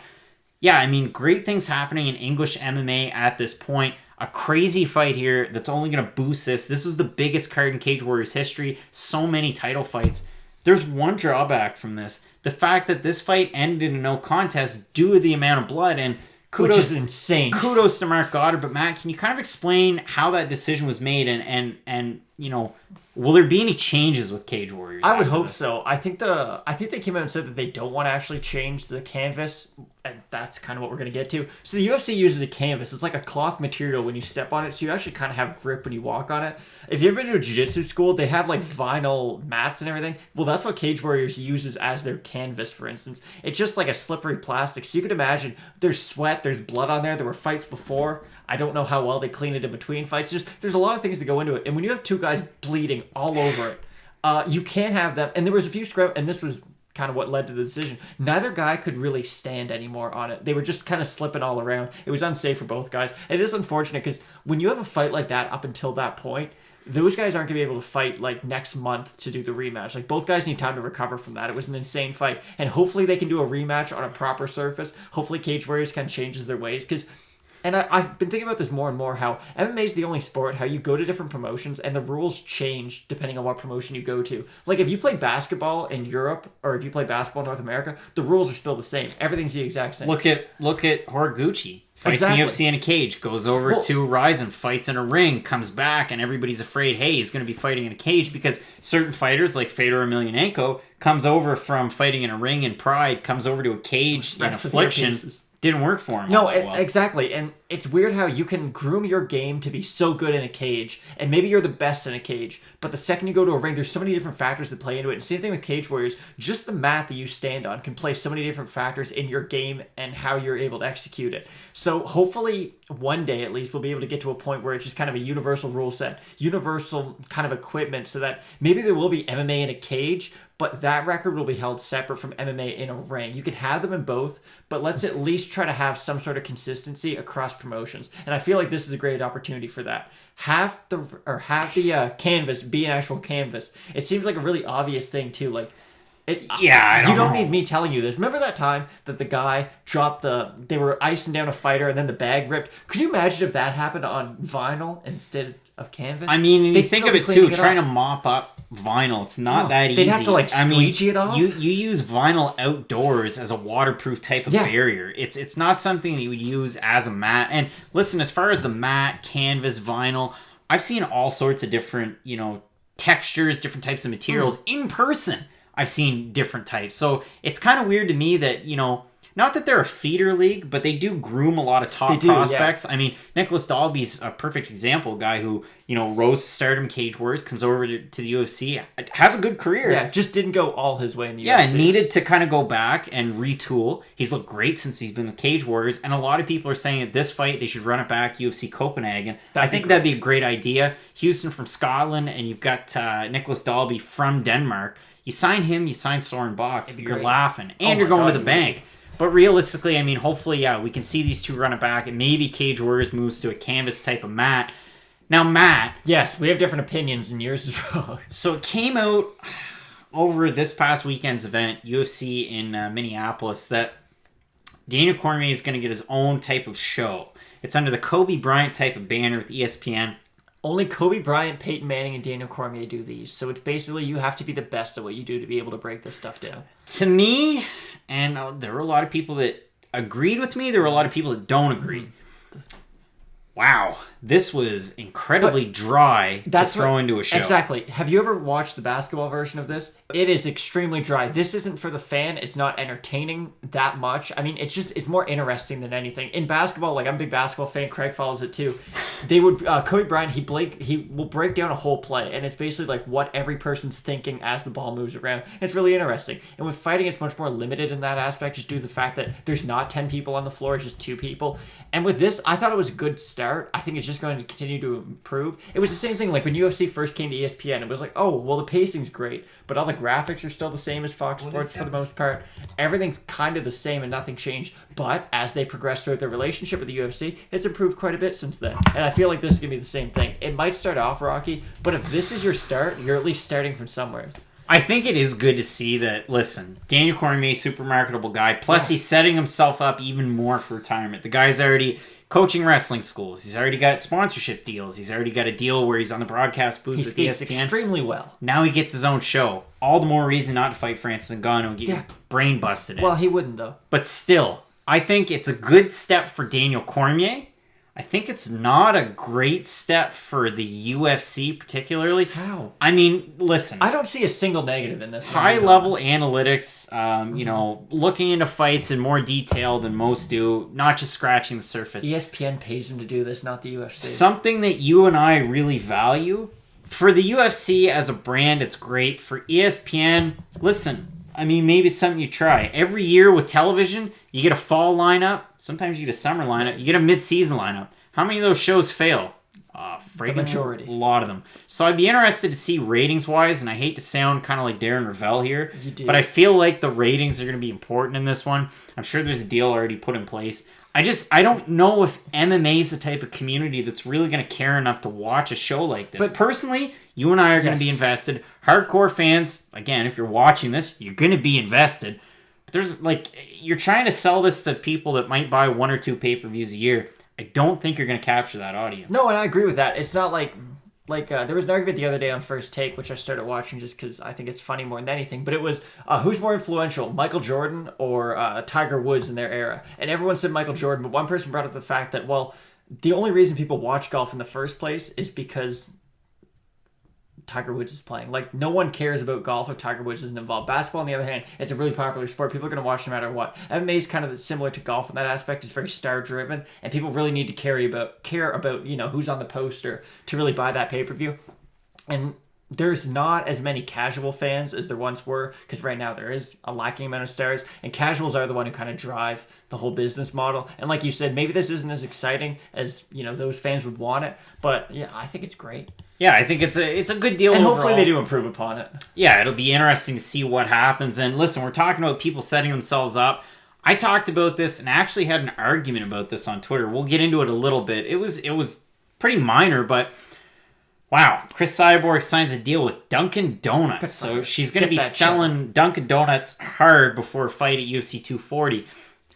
yeah, I mean, great things happening in English MMA at this point. A crazy fight here that's only going to boost this. This is the biggest card in Cage Warriors history. So many title fights. There's one drawback from this. The fact that this fight ended in a no contest due to the amount of blood, and which is insane. Kudos to Mark Goddard, but Matt, can you kind of explain how that decision was made, and will there be any changes with Cage Warriors? I would hope so. I think they came out and said that they don't want to actually change the canvas, and that's kind of what we're going to get to. So the UFC uses a canvas. It's like a cloth material when you step on it, so you actually kind of have grip when you walk on it. If you've ever been to a jiu-jitsu school, they have like vinyl mats and everything. Well, that's what Cage Warriors uses as their canvas, for instance. It's just like a slippery plastic, so you could imagine there's sweat, there's blood on there. There were fights before. I don't know how well they clean it in between fights. Just there's a lot of things that go into it. And when you have two guys bleeding all over it, you can't have them. And there was a few scrub, and this was kind of what led to the decision. Neither guy could really stand anymore on it. They were just kind of slipping all around. It was unsafe for both guys. And it is unfortunate because when you have a fight like that up until that point, those guys aren't going to be able to fight like next month to do the rematch. Like both guys need time to recover from that. It was an insane fight. And hopefully they can do a rematch on a proper surface. Hopefully Cage Warriors kind of changes their ways because... And I've been thinking about this more and more, how MMA is the only sport, how you go to different promotions and the rules change depending on what promotion you go to. Like if you play basketball in Europe or if you play basketball in North America, the rules are still the same. Everything's the exact same. Look at Horiguchi. Fights in the UFC in a cage, goes over to Ryzen, fights in a ring, comes back, and everybody's afraid, hey, he's going to be fighting in a cage because certain fighters like Fedor Emelianenko comes over from fighting in a ring in Pride, comes over to a cage in Affliction. Didn't work for him. No, exactly. And it's weird how you can groom your game to be so good in a cage, and maybe you're the best in a cage, but the second you go to a ring, there's so many different factors that play into it. And same thing with Cage Warriors. Just the mat that you stand on can play so many different factors in your game and how you're able to execute it. So hopefully one day at least we'll be able to get to a point where it's just kind of a universal rule set, universal kind of equipment, so that maybe there will be MMA in a cage, but that record will be held separate from MMA in a ring. You can have them in both, but let's at least try to have some sort of consistency across promotions. And I feel like this is a great opportunity for that. Have the canvas be an actual canvas. It seems like a really obvious thing too. Like, you don't need me telling you this. Remember that time that the guy dropped they were icing down a fighter and then the bag ripped? Could you imagine if that happened on vinyl instead of canvas? I mean, you think of it too, trying to mop up vinyl, it's not that easy. They'd have to like squeegee it off. You use vinyl outdoors as a waterproof type of barrier. It's not something that you would use as a mat. And listen, as far as the mat, canvas, vinyl, I've seen all sorts of different, textures, different types of materials in person. I've seen different types. So it's kind of weird to me that, not that they're a feeder league, but they do groom a lot of top prospects. Yeah. I mean, Nicholas Dalby's a perfect example, a guy who, rose to stardom, Cage Wars, comes over to the UFC, has a good career. Yeah, just didn't go all his way in the UFC. Yeah, needed to kind of go back and retool. He's looked great since he's been with Cage Warriors, and a lot of people are saying that this fight, they should run it back, UFC Copenhagen. I think that'd be a great idea. Houston from Scotland, and you've got Nicholas Dalby from Denmark. You sign him, you sign Soren Bach, you're laughing, and you're going to the bank. But realistically, I mean, hopefully, yeah, we can see these two run it back, and maybe Cage Warriors moves to a canvas type of mat. Now, Matt. Yes, we have different opinions, and yours is wrong. So it came out over this past weekend's event, UFC in Minneapolis, that Daniel Cormier is going to get his own type of show. It's under the Kobe Bryant type of banner with ESPN. Only Kobe Bryant, Peyton Manning, and Daniel Cormier do these. So it's basically you have to be the best at what you do to be able to break this stuff down. To me, and there were a lot of people that agreed with me, there were a lot of people that don't agree. Wow, this was incredibly dry to throw into a show. Exactly. Have you ever watched the basketball version of this? It is extremely dry. This isn't for the fan. It's not entertaining that much. I mean, it's more interesting than anything. In basketball, like I'm a big basketball fan. Craig follows it too. They would Kobe Bryant. He will break down a whole play, and it's basically like what every person's thinking as the ball moves around. It's really interesting. And with fighting, it's much more limited in that aspect, just due to the fact that there's not 10 people on the floor. It's just 2 people. And with this, I thought it was a good start. I think it's just going to continue to improve. It was the same thing like when UFC first came to ESPN. It was like, oh, well, the pacing's great, but all the graphics are still the same as Fox Sports for the most part. Everything's kind of the same and nothing changed. But as they progress throughout their relationship with the UFC, it's improved quite a bit since then. And I feel like this is going to be the same thing. It might start off rocky, but if this is your start, you're at least starting from somewhere. I think it is good to see that, listen, Daniel Cormier, super marketable guy, plus he's setting himself up even more for retirement. The guy's already coaching wrestling schools. He's already got sponsorship deals. He's already got a deal where he's on the broadcast booth with ESPN. He speaks extremely well. Now he gets his own show. All the more reason not to fight Francis Ngannou and get your brain busted in. Well, he wouldn't, though. But still, I think it's a good step for Daniel Cormier. I think it's not a great step for the UFC particularly. How? I mean, listen. I don't see a single negative in this. High-level analytics, looking into fights in more detail than most do, not just scratching the surface. ESPN pays him to do this, not the UFC. Something that you and I really value. For the UFC as a brand, it's great. For ESPN, listen, I mean, maybe it's something you try. Every year with television, you get a fall lineup. Sometimes you get a summer lineup. You get a mid-season lineup. How many of those shows fail? The majority. A lot of them. So I'd be interested to see ratings-wise, and I hate to sound kind of like Darren Ravel here, but I feel like the ratings are going to be important in this one. I'm sure there's a deal already put in place. I don't know if MMA is the type of community that's really going to care enough to watch a show like this. But personally, you and I are going to be invested. Hardcore fans, again, if you're watching this, you're going to be invested. But there's you're trying to sell this to people that might buy 1 or 2 pay-per-views a year. I don't think you're going to capture that audience. No, and I agree with that. It's not like there was an argument the other day on First Take, which I started watching just because I think it's funny more than anything. But it was, who's more influential, Michael Jordan or Tiger Woods in their era? And everyone said Michael Jordan, but one person brought up the fact that, well, the only reason people watch golf in the first place is because Tiger Woods is playing. Like, no one cares about golf if Tiger Woods isn't involved. Basketball, on the other hand, it's a really popular sport. People are going to watch no matter what. MMA is kind of similar to golf in that aspect. It's very star-driven, and people really need to care about who's on the poster to really buy that pay-per-view. And there's not as many casual fans as there once were, because right now there is a lacking amount of stars, and casuals are the one who kind of drive the whole business model. And like you said, maybe this isn't as exciting as those fans would want it, but yeah, I think it's great. Yeah, I think it's a good deal and overall. Hopefully they do improve upon it. Yeah, it'll be interesting to see what happens. And listen, we're talking about people setting themselves up. I talked about this and actually had an argument about this on Twitter. We'll get into it a little bit. It was pretty minor, but wow, Cris Cyborg signs a deal with Dunkin Donuts. So she's going to be selling Dunkin Donuts hard before a fight at UFC 240.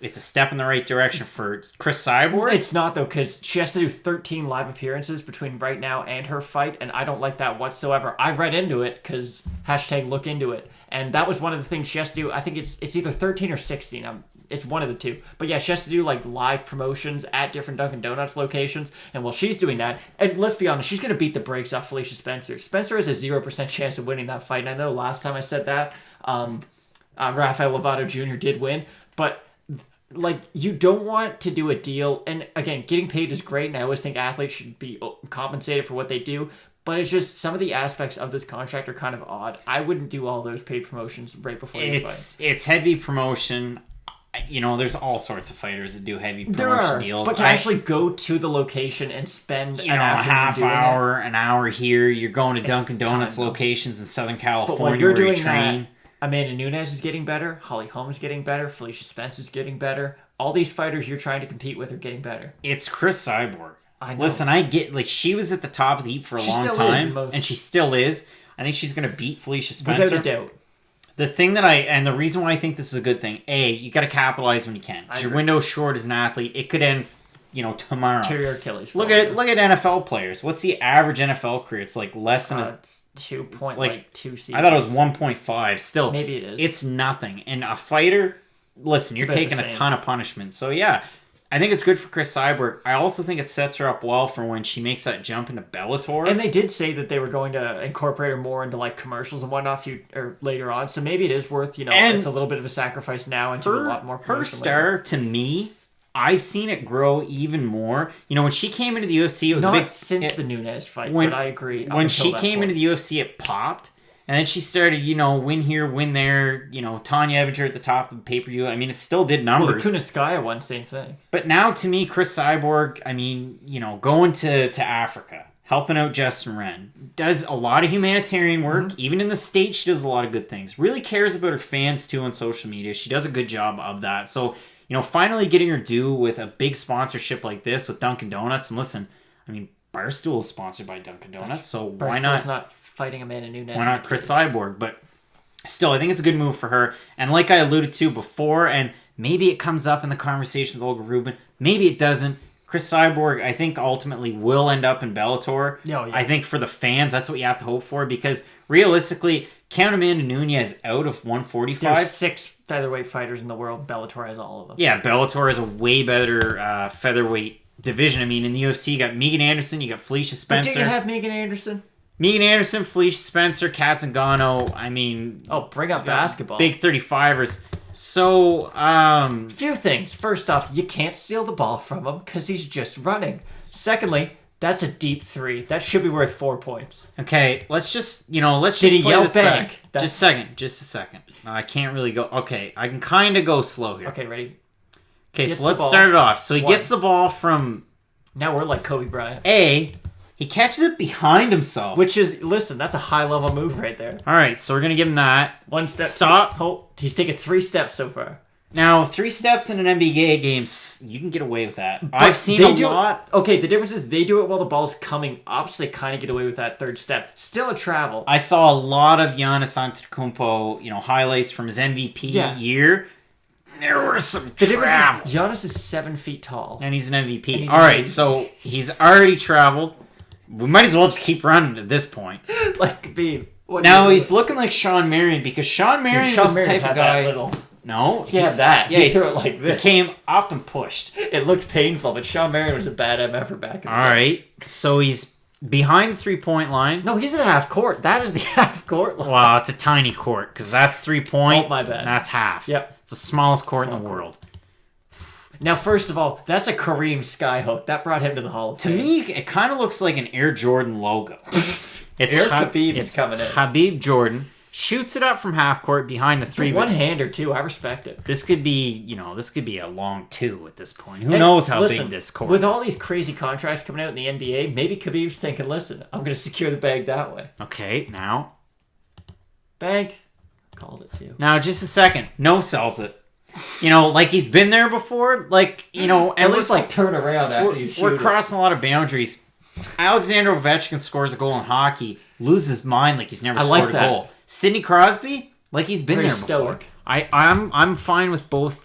It's a step in the right direction for Cris Cyborg. It's not, though, because she has to do 13 live appearances between right now and her fight, and I don't like that whatsoever. I read into it because #look into it, and that was one of the things she has to do. I think it's either 13 or 16. It's one of the two. But yeah, she has to do live promotions at different Dunkin' Donuts locations, and while she's doing that, and let's be honest, she's going to beat the brakes off Felicia Spencer. Spencer has a 0% chance of winning that fight, and I know last time I said that, Rafael Lovato Jr. did win, but like, you don't want to do a deal, and again, getting paid is great, and I always think athletes should be compensated for what they do, but it's just some of the aspects of this contract are kind of odd. I wouldn't do all those paid promotions right before you fight. It's heavy promotion. You know, there's all sorts of fighters that do heavy promotion deals. But to actually go to the location and spend a half hour, an hour here, you're going to Dunkin' Donuts locations in Southern California but you're where you doing train. Amanda Nunes is getting better. Holly Holm is getting better. Felicia Spence is getting better. All these fighters you're trying to compete with are getting better. It's Cris Cyborg. I know. Listen, I get, like, she was at the top of the heap for a long time, and she still is. I think she's going to beat Felicia Spencer. Without a doubt. The thing that and the reason why I think this is a good thing, you got to capitalize when you can. Your window's short as an athlete. It could end, tomorrow. Tear your Achilles. Look at NFL players. What's the average NFL career? It's like less than it's 2.2 seasons. I thought it was 1.5. Still, maybe it is. It's nothing. And a fighter, listen, you're taking a ton of punishment. So yeah, I think it's good for Cris Cyborg. I also think it sets her up well for when she makes that jump into Bellator. And they did say that they were going to incorporate her more into like commercials and whatnot later on. So maybe it is worth, it's a little bit of a sacrifice now and a lot more promotion. Her star, to me, I've seen it grow even more. When she came into the UFC, it was not since the Nunes fight, but I agree. When she came into the UFC, it popped. And then she started, win here, win there. Tanya Evinger at the top of the pay-per-view. I mean, it still did numbers. Well, the Kunitskaya one, same thing. But now, to me, Cris Cyborg, going to Africa, helping out Justin Wren, does a lot of humanitarian work. Mm-hmm. Even in the States, she does a lot of good things. Really cares about her fans, too, on social media. She does a good job of that. So, finally getting her due with a big sponsorship like this with Dunkin' Donuts. And listen, Barstool is sponsored by Dunkin' Donuts, so why not fighting Amanda Nunes? Why not Cris Cyborg? But still, I think it's a good move for her. And like I alluded to before, and maybe it comes up in the conversation with Olga Rubin, maybe it doesn't. Cris Cyborg, I think, ultimately will end up in Bellator. Oh, yeah. I think for the fans, that's what you have to hope for, because realistically, count Amanda Nunes out of 145. There's 6 featherweight fighters in the world. Bellator has all of them. Yeah, Bellator is a way better featherweight division. In the UFC, you got Megan Anderson, you got Felicia Spencer. But do you have Megan Anderson? Megan Anderson, Felicia Spencer, Kat Zingano. Bring up basketball. Big 35ers. So, few things. First off, you can't steal the ball from him because he's just running. Secondly, that's a deep 3. That should be worth 4 points. Okay, let's just play this back. Just a second. I can't really go. Okay, I can kind of go slow here. Okay, ready? Okay, so let's start it off. So he gets the ball from... Now we're like Kobe Bryant. He catches it behind himself. Which is, listen, that's a high-level move right there. All right, so we're going to give him that. 1 step. Stop. He's taken 3 steps so far. Now, 3 steps in an NBA game, you can get away with that. I've seen a lot. Okay, the difference is they do it while the ball's coming up, so they kind of get away with that 3rd step. Still a travel. I saw a lot of Giannis Antetokounmpo, highlights from his MVP year. There were some travels. Giannis is 7 feet tall. And he's an MVP. All right, so he's already traveled. We might as well just keep running at this point. Like Khabib. Now he's looking like Sean Marion, because Sean Marion was the type of guy... No, he had that. Yeah, he threw it like this. He came up and pushed. It looked painful, but Sean Marion was a bad MF'er back in the day. All right, so he's behind the 3-point line. No, he's in half court. That is the half court line. Well, it's a tiny court, because that's 3-point. Oh, my bad. That's half. Yep. It's the smallest court in the world. Now, first of all, that's a Kareem skyhook. That brought him to the Hall of Fame. To me, it kind of looks like an Air Jordan logo. It's Khabib is coming in. Khabib Jordan. Shoots it up from half court behind the 3. One-hander, too. I respect it. This could be, a long 2 at this point. Who knows how big this court is. With all these crazy contracts coming out in the NBA, maybe Khabib's thinking, listen, I'm going to secure the bag that way. Okay, now. Bag. Called it, too. Now, just a second. No sells it. Like he's been there before. Like, At least, turn around after you shoot We're crossing a lot of boundaries. Alexander Ovechkin scores a goal in hockey, loses his mind like he's never scored a goal. Sidney Crosby, like he's been there before. Stoic. I'm fine with both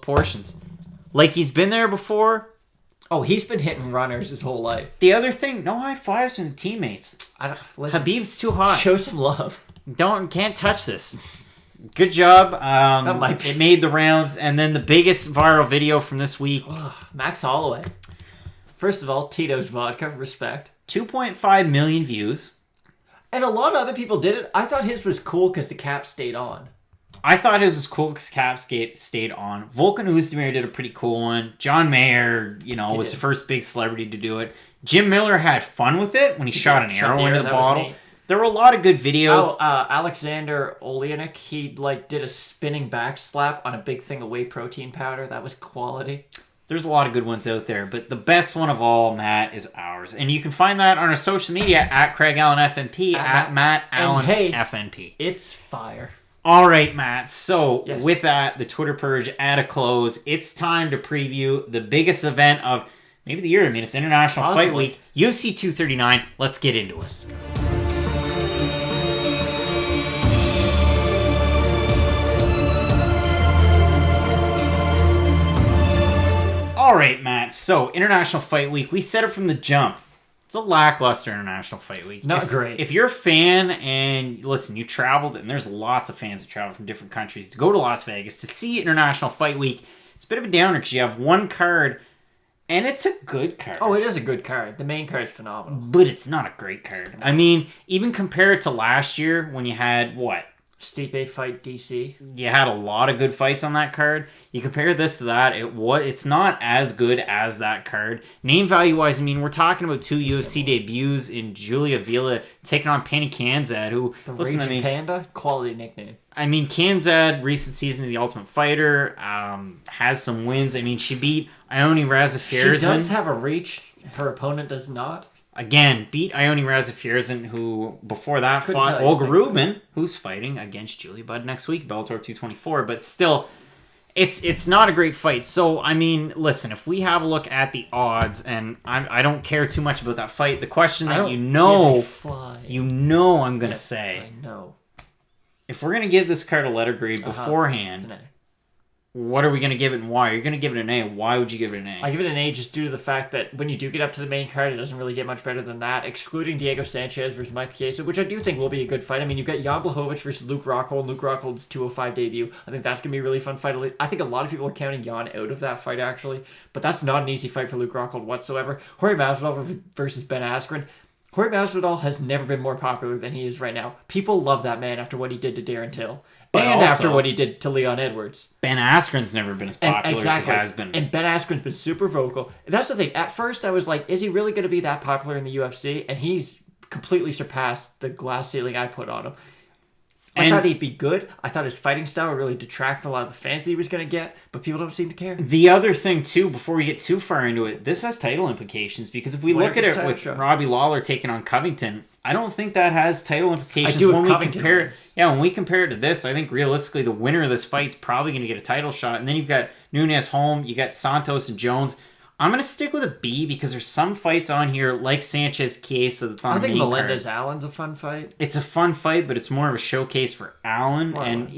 portions. Like he's been there before. Oh, he's been hitting runners his whole life. The other thing, no high fives from the teammates. Listen, Habib's too hot. Show some love. Can't touch this. Good job. It made the rounds, and then the biggest viral video from this week. Max Holloway. First of all, Tito's vodka, respect. 2.5 million views. And a lot of other people did it. I thought his was cool because the cap stayed on. I thought his was cool because Cap stayed on. Volkan Oezdemir did a pretty cool one. John Mayer, was the first big celebrity to do it. Jim Miller had fun with it when he shot an arrow into the bottle. There were a lot of good videos. Alexander Oleanic, he did a spinning back slap on a big thing of whey protein powder. That was quality. There's a lot of good ones out there, but the best one of all, Matt, is ours. And you can find that on our social media at Craig Allen FNP, at Matt Allen FNP. It's fire. All right, Matt. So with that, the Twitter purge at a close. It's time to preview the biggest event of maybe the year. I mean, it's International Fight Week, UFC 239. Let's get into it. All right, Matt. So, International Fight Week, we said it from the jump. It's a lackluster International Fight Week. Not great. If you're a fan and, listen, you traveled, and there's lots of fans that travel from different countries to go to Las Vegas to see International Fight Week, it's a bit of a downer because you have one card, and it's a good card. Oh, it is a good card. The main card is phenomenal. But it's not a great card. No. I mean, even compare it to last year when you had, Stipe fight DC. You had a lot of good fights on that card. You compare this to that, it's not as good as that card. Name value wise, I mean, we're talking about two UFC debuts in Julia Vila taking on Penny Kanzad, who the Raging Panda, quality nickname. I mean, Kanzad, recent season of The Ultimate Fighter, has some wins. I mean, she beat Ione Razafierzen. She does have a reach. Her opponent does not. Again, beat Ione Razafierzen, who before that fought Olga Rubin, who's fighting against Julia Budd next week, Bellator 224. But still, it's not a great fight. So, I mean, listen, if we have a look at the odds, and I don't care too much about that fight, the question that I'm going to say, I know. If we're going to give this card a letter grade beforehand, what are we going to give it and why? You're going to give it an A. Why would you give it an A? I give it an A just due to the fact that when you do get up to the main card, it doesn't really get much better than that, excluding Diego Sanchez versus Mike Chiesa, which I do think will be a good fight. I mean, you've got Jan Blachowicz versus Luke Rockhold. Luke Rockhold's 205 debut. I think that's going to be a really fun fight. I think a lot of people are counting Jan out of that fight, actually, but that's not an easy fight for Luke Rockhold whatsoever. Jorge Masvidal versus Ben Askren. Jorge Masvidal has never been more popular than he is right now. People love that man after what he did to Darren Till. But and also, after what he did to Leon Edwards. Ben Askren's never been as popular as he has been. And Ben Askren's been super vocal. And that's the thing. At first, I was like, is he really going to be that popular in the UFC? And he's completely surpassed the glass ceiling I put on him. I thought he'd be good. I thought his fighting style would really detract from a lot of the fans that he was going to get, but people don't seem to care. The other thing, too, before we get too far into it, this has title implications, because if we look at it with Robbie Lawler taking on Covington, I don't think that has title implications when we compare it. Yeah, when we compare it to this, I think realistically the winner of this fight's probably going to get a title shot. And then you've got Nunes, Holm, you got Santos and Jones. I'm going to stick with a B because there's some fights on here like Sanchez Chiesa that's on the main card. I think Melendez Allen's a fun fight. It's a fun fight, but it's more of a showcase for Allen. Wow. And,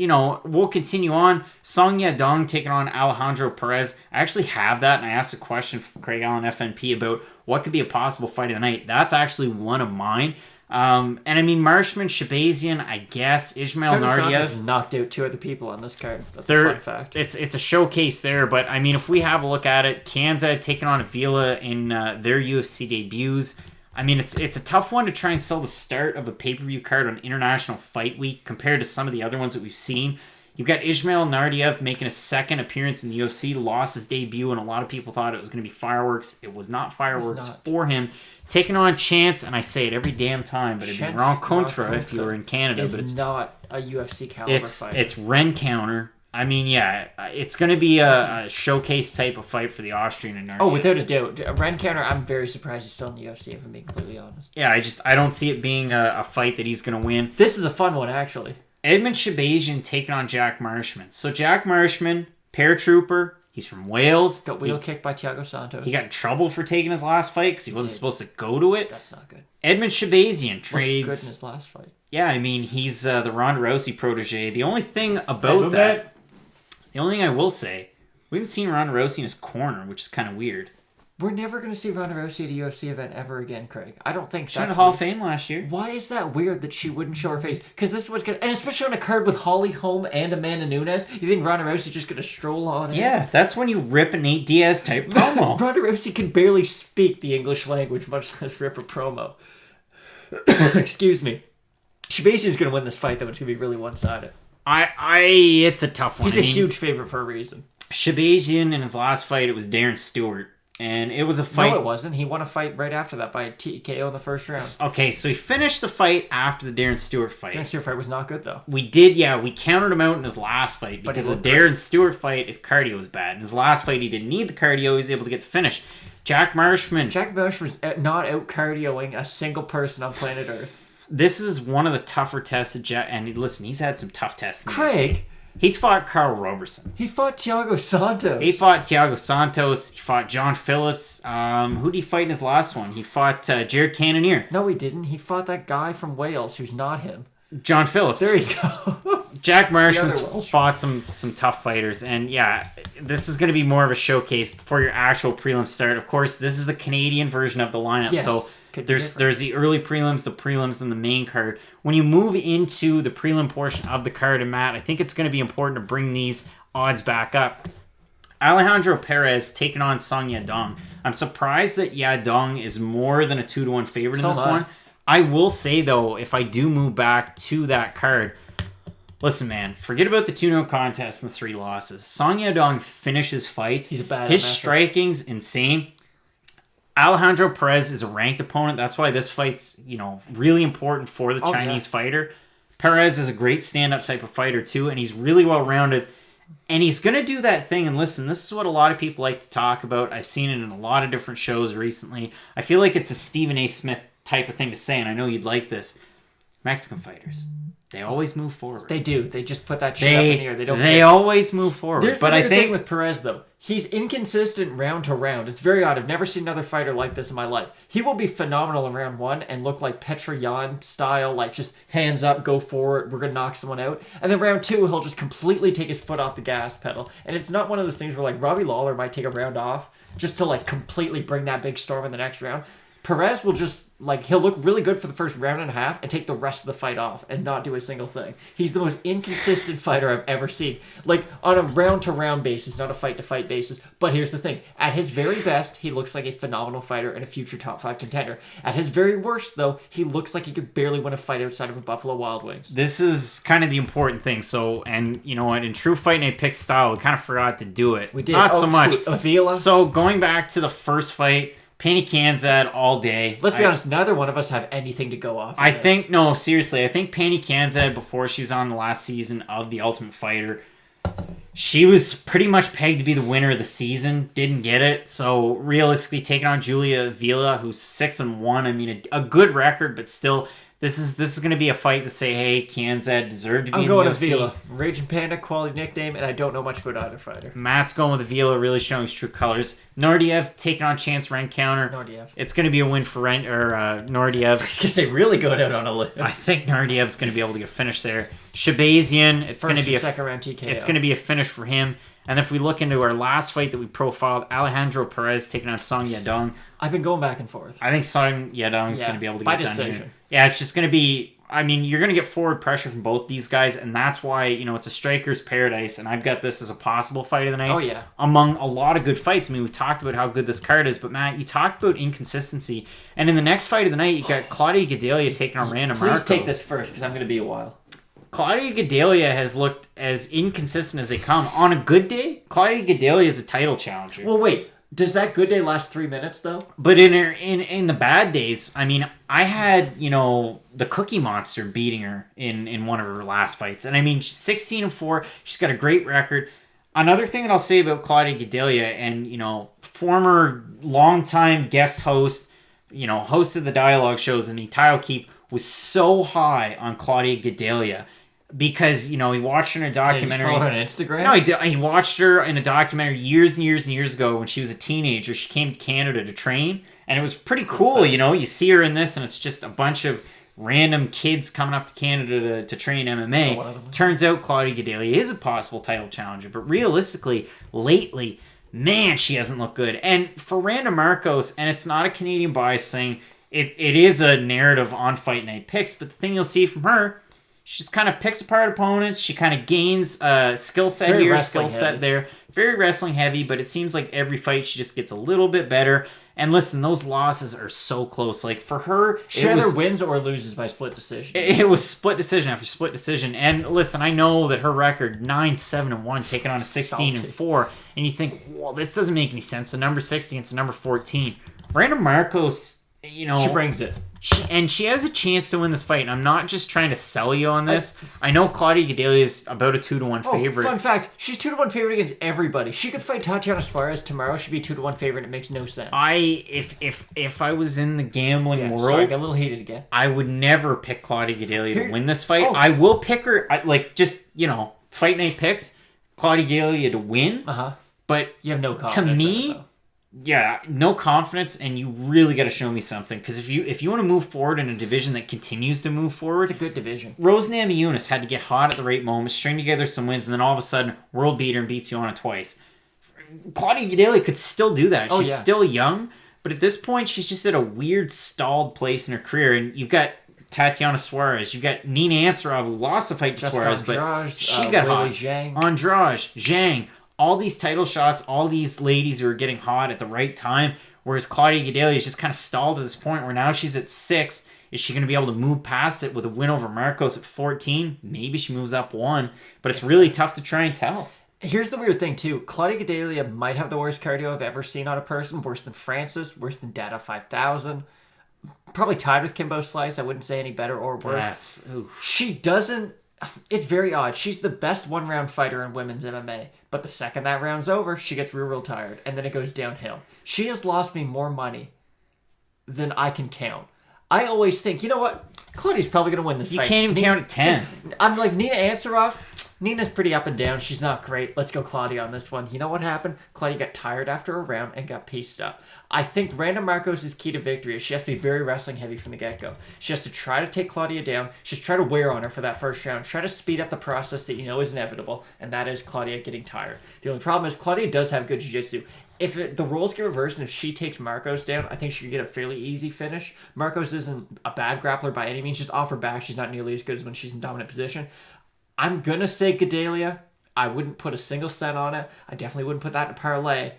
we'll continue on. Song Yadong taking on Alejandro Perez. I actually have that, and I asked a question from Craig Allen FNP about what could be a possible fight of the night. That's actually one of mine. And I mean, Marshman, Shabazian, I guess, Ismail Nardiev knocked out two other people on this card. That's a fun fact. It's a showcase there, but I mean, if we have a look at it, Kanzad taking on Avila in their UFC debuts. I mean, it's a tough one to try and sell the start of a pay-per-view card on International Fight Week compared to some of the other ones that we've seen. You've got Ismail Nardiev making a second appearance in the UFC, lost his debut, and a lot of people thought it was going to be fireworks. It was not fireworks for him. Taking on Chance, and I say it every damn time, but it'd be Rencontre if you were in Canada. But it's not a UFC caliber fight. It's Rencounter. I mean, yeah, it's going to be a showcase type of fight for the Austrian and Nardiev. Oh, without a doubt. Rencounter, I'm very surprised he's still in the UFC, if I'm being completely honest. Yeah, I don't see it being a fight that he's going to win. This is a fun one, actually. Edmund Shabazian taking on Jack Marshman. So Jack Marshman, paratrooper. He's from Wales. Got wheel kicked by Thiago Santos. He got in trouble for taking his last fight because he wasn't supposed to go to it. That's not good. Edmund Shabazian trades. Good in his last fight. Yeah, I mean, he's the Ronda Rousey protege. The only thing about that, the only thing I will say, we haven't seen Ronda Rousey in his corner, which is kind of weird. We're never going to see Ronda Rousey at a UFC event ever again, Craig. I don't think she went to Hall of Fame last year. Why is that weird that she wouldn't show her face? Because this was going to... And especially on a card with Holly Holm and Amanda Nunes, you think Ronda Rousey's just going to stroll on in? Yeah, that's when you rip a Nate Diaz type promo. Ronda Rousey can barely speak the English language, much less rip a promo. Excuse me. Shabazian's going to win this fight, though. It's going to be really one-sided. It's a tough one. He's a huge favorite for a reason. Shabazian, in his last fight, it was Darren Stewart. And it was a fight. No, it wasn't. He won a fight right after that by TKO in the first round. Okay, so he finished the fight after the Darren Stewart fight. Darren Stewart fight was not good, though. We counted him out in his last fight because the Darren Stewart fight, his cardio was bad. In his last fight, he didn't need the cardio. He was able to get the finish. Jack Marshman's not out cardioing a single person on planet Earth. This is one of the tougher tests of Jack. And listen, he's had some tough tests. Craig. He's fought Carl Roberson. He fought Thiago Santos. He fought John Phillips. Who did he fight in his last one? He fought Jared Cannonier. No, he didn't. He fought that guy from Wales who's not him. John Phillips. There you go. Jack Marshman's fought some tough fighters. And yeah, this is going to be more of a showcase before your actual prelim start. Of course, this is the Canadian version of the lineup. Yes. So there's the early prelims, the prelims, and the main card. When you move into the prelim portion of the card, and Matt, I think it's going to be important to bring these odds back up. Alejandro Perez taking on Song Yadong. I'm surprised that Yadong is more than a 2-1 favorite in this one. I will say, though, if I do move back to that card, listen, man, forget about the 2-0 contest and the 3 losses. Song Yadong finishes fights. He's a bad His striking's insane. Alejandro Perez is a ranked opponent. That's why this fight's, really important for the Chinese fighter. Perez is a great stand-up type of fighter, too, and he's really well-rounded. And he's going to do that thing. And listen, this is what a lot of people like to talk about. I've seen it in a lot of different shows recently. I feel like it's a Stephen A. Smith type of thing to say, and I know you'd like this. Mexican fighters, they always move forward. They do. They just put that shit up in the air. They always move forward. There's the thing with Perez, though. He's inconsistent round to round. It's very odd. I've never seen another fighter like this in my life. He will be phenomenal in round 1 and look like Petroyan style, like just hands up, go forward, we're going to knock someone out. And then round 2, he'll just completely take his foot off the gas pedal. And it's not one of those things where like Robbie Lawler might take a round off just to like completely bring that big storm in the next round. Perez will just, he'll look really good for the first round and a half and take the rest of the fight off and not do a single thing. He's the most inconsistent fighter I've ever seen. On a round-to-round basis, not a fight-to-fight basis. But here's the thing. At his very best, he looks like a phenomenal fighter and a future top 5 contender. At his very worst, though, he looks like he could barely win a fight outside of a Buffalo Wild Wings. This is kind of the important thing. So, and you know what? In true Fight Night Pick style, we kind of forgot to do it. We did. Not so much. Avila? So, going back to the first fight, Penny Kanzad all day. Let's be honest, neither one of us have anything to go off. I think Penny Kanzad, before she's on the last season of The Ultimate Fighter, she was pretty much pegged to be the winner of the season. Didn't get it. So realistically, taking on Julia Avila, who's 6-1. I mean, a good record, but still, this is going to be a fight to say, hey, Kanzad deserved to be in the UFC. I'm going Avila. Raging Panda, quality nickname, and I don't know much about either fighter. Matt's going with Avila, really showing his true colors. Nordiev taking on Chance Rencounter. Nordiev. It's going to be a win for Nordiev. I was going to say, really going out on a limb. I think Nordiev's going to be able to get a finish there. Shabazian, it's going to be a second round TKO. It's going to be a finish for him. And if we look into our last fight that we profiled, Alejandro Perez taking on Song Yadong. I've been going back and forth. I think Song Yadong is going to be able to get done decision. here. Yeah, it's just going to be... I mean, you're going to get forward pressure from both these guys, and that's why, it's a striker's paradise, and I've got this as a possible fight of the night. Oh, yeah. Among a lot of good fights. I mean, we've talked about how good this card is, but Matt, you talked about inconsistency, and in the next fight of the night, you got Claudia Gadelha taking on Randa Markos. Please take this first, because I'm going to be a while. Claudia Gadelha has looked as inconsistent as they come. On a good day, Claudia Gadelha is a title challenger. Well, wait. Does that good day last 3 minutes, though? But in the bad days, I mean, I had, the Cookie Monster beating her in one of her last fights. And I mean, she's 16-4. She's got a great record. Another thing that I'll say about Claudia Gadelha, and, former longtime guest host, hosted the dialogue shows in the Tile Keep, was so high on Claudia Gadelha. Because, he watched her in a documentary. Did you follow her on Instagram? No, he watched her in a documentary years and years and years ago when she was a teenager. She came to Canada to train, and it was pretty cool, You see her in this, and it's just a bunch of random kids coming up to Canada to train MMA. Turns out Claudia Gadelha is a possible title challenger, but realistically, lately, man, she hasn't looked good. And for Randa Markos, and it's not a Canadian bias thing, it is a narrative on Fight Night Picks, but the thing you'll see from her, she just kind of picks apart opponents. She kind of gains skill set Very here, skill set there. Very wrestling heavy, but it seems like every fight she just gets a little bit better. And listen, those losses are so close. Like, for her, She either wins or loses by split decision. it was split decision after split decision. And listen, I know that her record 9-7-1, taking on a 16-4, and you think, well, this doesn't make any sense. The number 6 against the number 14. Randa Markos, you know, She brings it. She has a chance to win this fight. And I'm not just trying to sell you on this. I know Claudia Gadelha is about a 2-1 favorite. Fun fact, she's 2-1 favorite against everybody. She could fight Tatiana Suarez tomorrow. She'd be 2-1 favorite. It makes no sense. If I was in the gambling world, Sorry, I got a little heated again. I would never pick Claudia Gadelha to win this fight. I will pick her, fight night picks, Claudia Gadelha to win. But you have no confidence. To me, no confidence, and you really got to show me something. Because if you want to move forward in a division that continues to move forward, it's a good division. Rose Namajunas had to get hot at the right moment, string together some wins, and then all of a sudden, world beater and beats you on it twice. Claudia Gadelha could still do that. She's still young, but at this point, she's just at a weird stalled place in her career. And you've got Tatiana Suarez, you've got Nina Ansaroff, who lost the fight to Suarez, but she got hot. Andrade, Zhang. All these title shots, all these ladies who are getting hot at the right time, whereas Claudia Gadelha is just kind of stalled at this point where now she's at 6. Is she going to be able to move past it with a win over Markos at 14? Maybe she moves up 1, but it's really tough to try and tell. Here's the weird thing, too. Claudia Gadelha might have the worst cardio I've ever seen on a person. Worse than Francis, worse than Data 5000. Probably tied with Kimbo Slice. I wouldn't say any better or worse. She doesn't... It's very odd. She's the best one-round fighter in women's MMA. But the second that round's over, she gets real tired. And then it goes downhill. She has lost me more money than I can count. I always think, you know what? Claudia's probably going to win this fight. You can't even count at 10. I'm like, Nina Ansaroff. Nina's pretty up and down. She's not great. Let's go Claudia on this one. You know what happened? Claudia got tired after a round and got pieced up. I think Randa Markos' key to victory is she has to be very wrestling heavy from the get-go. She has to try to take Claudia down. She's try to wear on her for that first round. Try to speed up the process that you know is inevitable, and that is Claudia getting tired. The only problem is Claudia does have good jiu-jitsu. If the roles get reversed and if she takes Markos down, I think she could get a fairly easy finish. Markos isn't a bad grappler by any means. Just off her back, she's not nearly as good as when she's in dominant position. I'm going to say Gadelha. I wouldn't put a single cent on it. I definitely wouldn't put that in a parlay.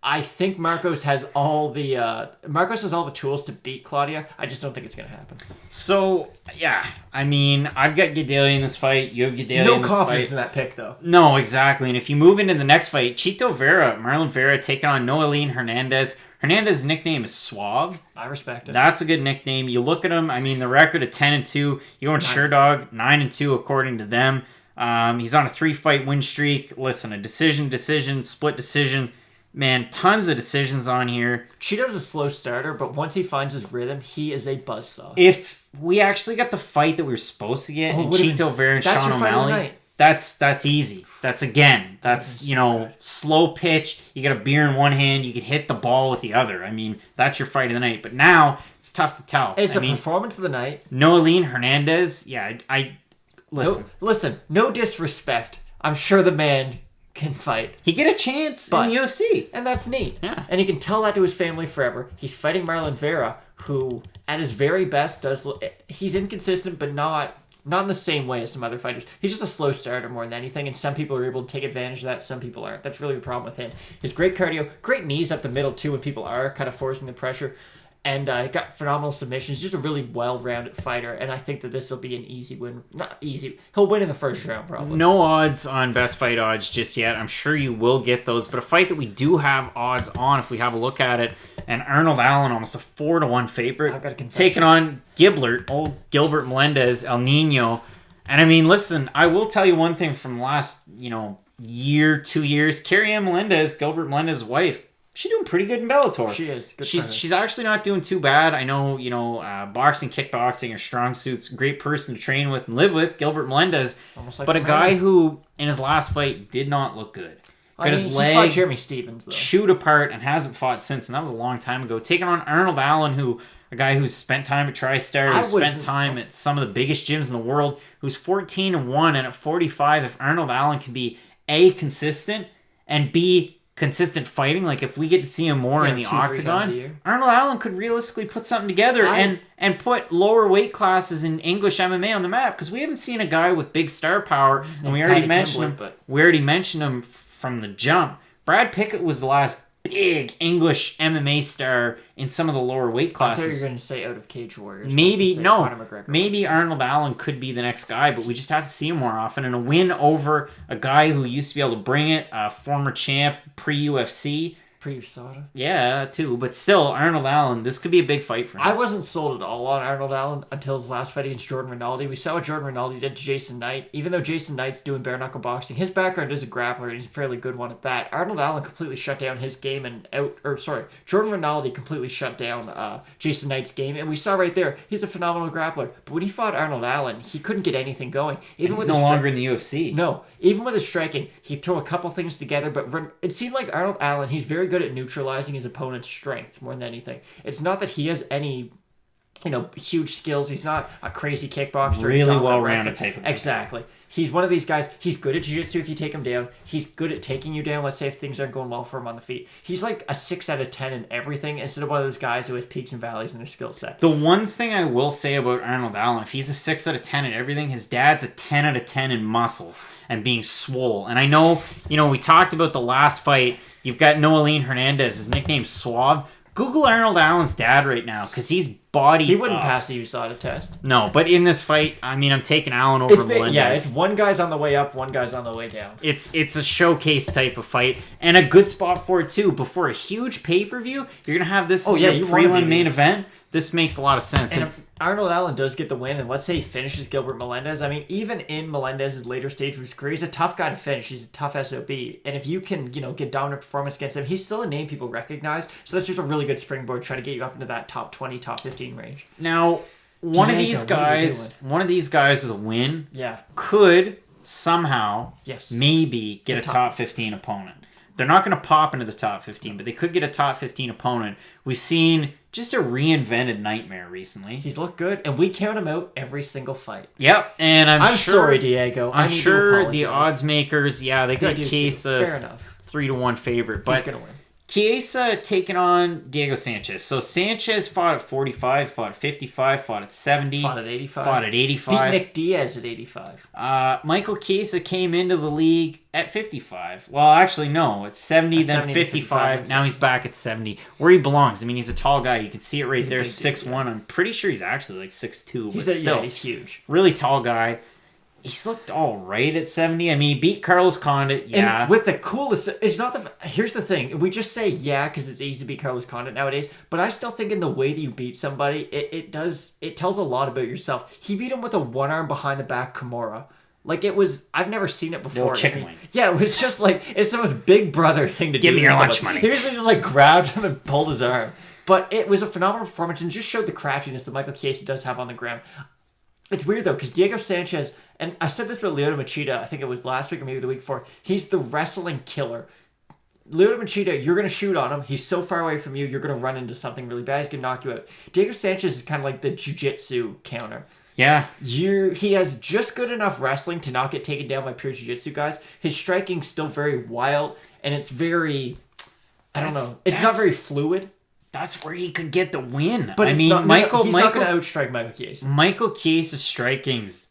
I think Markos has all the tools to beat Claudia. I just don't think it's going to happen. So, yeah. I mean, I've got Gadelha in this fight. You have Gadelha in this fight. No confidence in that pick, though. No, exactly. And if you move into the next fight, Marlon Vera taking on Nohelin Hernandez. Hernandez's nickname is Suave. I respect it. That's a good nickname. You look at him, I mean, the record of 10-2. You go on Sherdog, 9-2 according to them. He's on a 3-fight win streak. Listen, a decision, split decision. Man, tons of decisions on here. Cheeto's a slow starter, but once he finds his rhythm, he is a buzzsaw. If we actually got the fight that we were supposed to get, and Cheeto Vera and Sean O'Malley, that's easy. That's slow pitch. You got a beer in one hand. You can hit the ball with the other. I mean, that's your fight of the night. But now, it's tough to tell. It's a performance of the night. Nohelin Hernandez, Listen, no disrespect. I'm sure the man can fight. He get a chance in the UFC. And that's neat. Yeah. And he can tell that to his family forever. He's fighting Marlon Vera, who at his very best he's inconsistent, but not in the same way as some other fighters. He's just a slow starter more than anything, and some people are able to take advantage of that, some people aren't. That's really the problem with him. His great cardio, great knees up the middle too when people are kind of forcing the pressure. And got phenomenal submissions. Just a really well-rounded fighter. And I think that this will be an easy win. Not easy. He'll win in the first round, probably. No odds on best fight odds just yet. I'm sure you will get those. But a fight that we do have odds on, if we have a look at it, and Arnold Allen, almost a 4-1 favorite. I've got a confession. Taking on Gilbert Melendez, El Nino. And I mean, listen, I will tell you one thing from last, year, 2 years. Carrie Ann Melendez, Gilbert Melendez's wife, she's doing pretty good in Bellator. She is. She's actually not doing too bad. I know, boxing, kickboxing are strong suits. Great person to train with and live with, Gilbert Melendez. Almost like but a guy who, in his last fight, did not look good. Got his leg he fought Jeremy Stevens, though. chewed apart and hasn't fought since, and that was a long time ago. Taking on Arnold Allen, a guy who's spent time at TriStar, who's spent time at some of the biggest gyms in the world, who's 14-1, and at 45, if Arnold Allen can be A, consistent, and B, consistent fighting, like if we get to see him more in the octagon, Arnold Allen could realistically put something together and put lower weight classes in English MMA on the map, because we haven't seen a guy with big star power, and we already mentioned him from the jump. Brad Pickett was the last big English MMA star in some of the lower weight I classes. thought you were going to say out of Cage Warriors. Maybe, no. Conor McGregor. Maybe Arnold Allen could be the next guy, but we just have to see him more often. And a win over a guy who used to be able to bring it, a former champ, pre-UFC. Pre-USADA. Yeah, too. But still, Arnold Allen, this could be a big fight for him. I wasn't sold at all on Arnold Allen until his last fight against Jordan Rinaldi. We saw what Jordan Rinaldi did to Jason Knight. Even though Jason Knight's doing bare knuckle boxing, his background is a grappler, and he's a fairly good one at that. Arnold Allen completely shut down his game Jordan Rinaldi completely shut down Jason Knight's game, and we saw right there, he's a phenomenal grappler. But when he fought Arnold Allen, he couldn't get anything going. Even he's no longer in the UFC. No, even with his striking, he'd throw a couple things together, but it seemed like Arnold Allen, he's very good at neutralizing his opponent's strengths more than anything. It's not that he has any, huge skills. He's not a crazy kickboxer. Really well-rounded type of guy. Exactly. He's one of these guys. He's good at jiu-jitsu if you take him down. He's good at taking you down, let's say, if things aren't going well for him on the feet. He's like a 6 out of 10 in everything instead of one of those guys who has peaks and valleys in their skill set. The one thing I will say about Arnold Allen, if he's a 6 out of 10 in everything, his dad's a 10 out of 10 in muscles and being swole. And I know, we talked about the last fight. You've got Nohelin Hernandez. His nickname's Suave. Google Arnold Allen's dad right now, because he's body. He wouldn't pass the USADA test. No, but in this fight, I'm taking Allen over Melendez. Yeah, it's one guy's on the way up, one guy's on the way down. It's a showcase type of fight, and a good spot for it too. Before a huge pay-per-view, you're gonna have this prelim main event. This makes a lot of sense. And if Arnold Allen does get the win, and let's say he finishes Gilbert Melendez, even in Melendez's later stage of his career, he's a tough guy to finish. He's a tough SOB. And if you can, get dominant performance against him, he's still a name people recognize. So that's just a really good springboard trying to get you up into that top 20, top 15 range. Now, one of these guys with a win could somehow maybe get a top 15 opponent. They're not going to pop into the top 15, but they could get a top 15 opponent. We've seen just a reinvented Nightmare recently. He's looked good, and we count him out every single fight. Yep, and I'm sure, sorry, Diego. I'm sure the odds makers, they got Case a 3-1 favorite, but he's going to win. Chiesa taking on Diego Sanchez. So Sanchez fought at 45, fought at 55, fought at 70. Fought at 85. Fought at 85. Beat Nick Diaz at 85. Michael Chiesa came into the league at 55. Well, actually, no. It's 70, then 70, 55. Now he's back at 70. Where he belongs. He's a tall guy. You can see it right there. 6'1". I'm pretty sure he's actually like 6'2". But still, he's huge. Really tall guy. He's looked all right at 70. He beat Carlos Condit, And with the coolest... Here's the thing. We just say because it's easy to beat Carlos Condit nowadays, but I still think in the way that you beat somebody, it tells a lot about yourself. He beat him with a one-arm behind-the-back Kimura. I've never seen it before. Chicken wing. Yeah, it was just it's the most big brother thing to do. Give me your lunch money. He just grabbed him and pulled his arm. But it was a phenomenal performance and just showed the craftiness that Michael Chiesa does have on the ground. It's weird, though, because Diego Sanchez, and I said this about Lyoto Machida, I think it was last week or maybe the week before, he's the wrestling killer. Lyoto Machida, you're going to shoot on him. He's so far away from you, you're going to run into something really bad. He's going to knock you out. Diego Sanchez is kind of like the jiu-jitsu counter. Yeah. He has just good enough wrestling to not get taken down by pure jiu-jitsu guys. His striking's still very wild, and it's very... I don't know. It's not very fluid. That's where he could get the win. But he's not going to outstrike Michael Chiesa. Michael Chiesa's striking's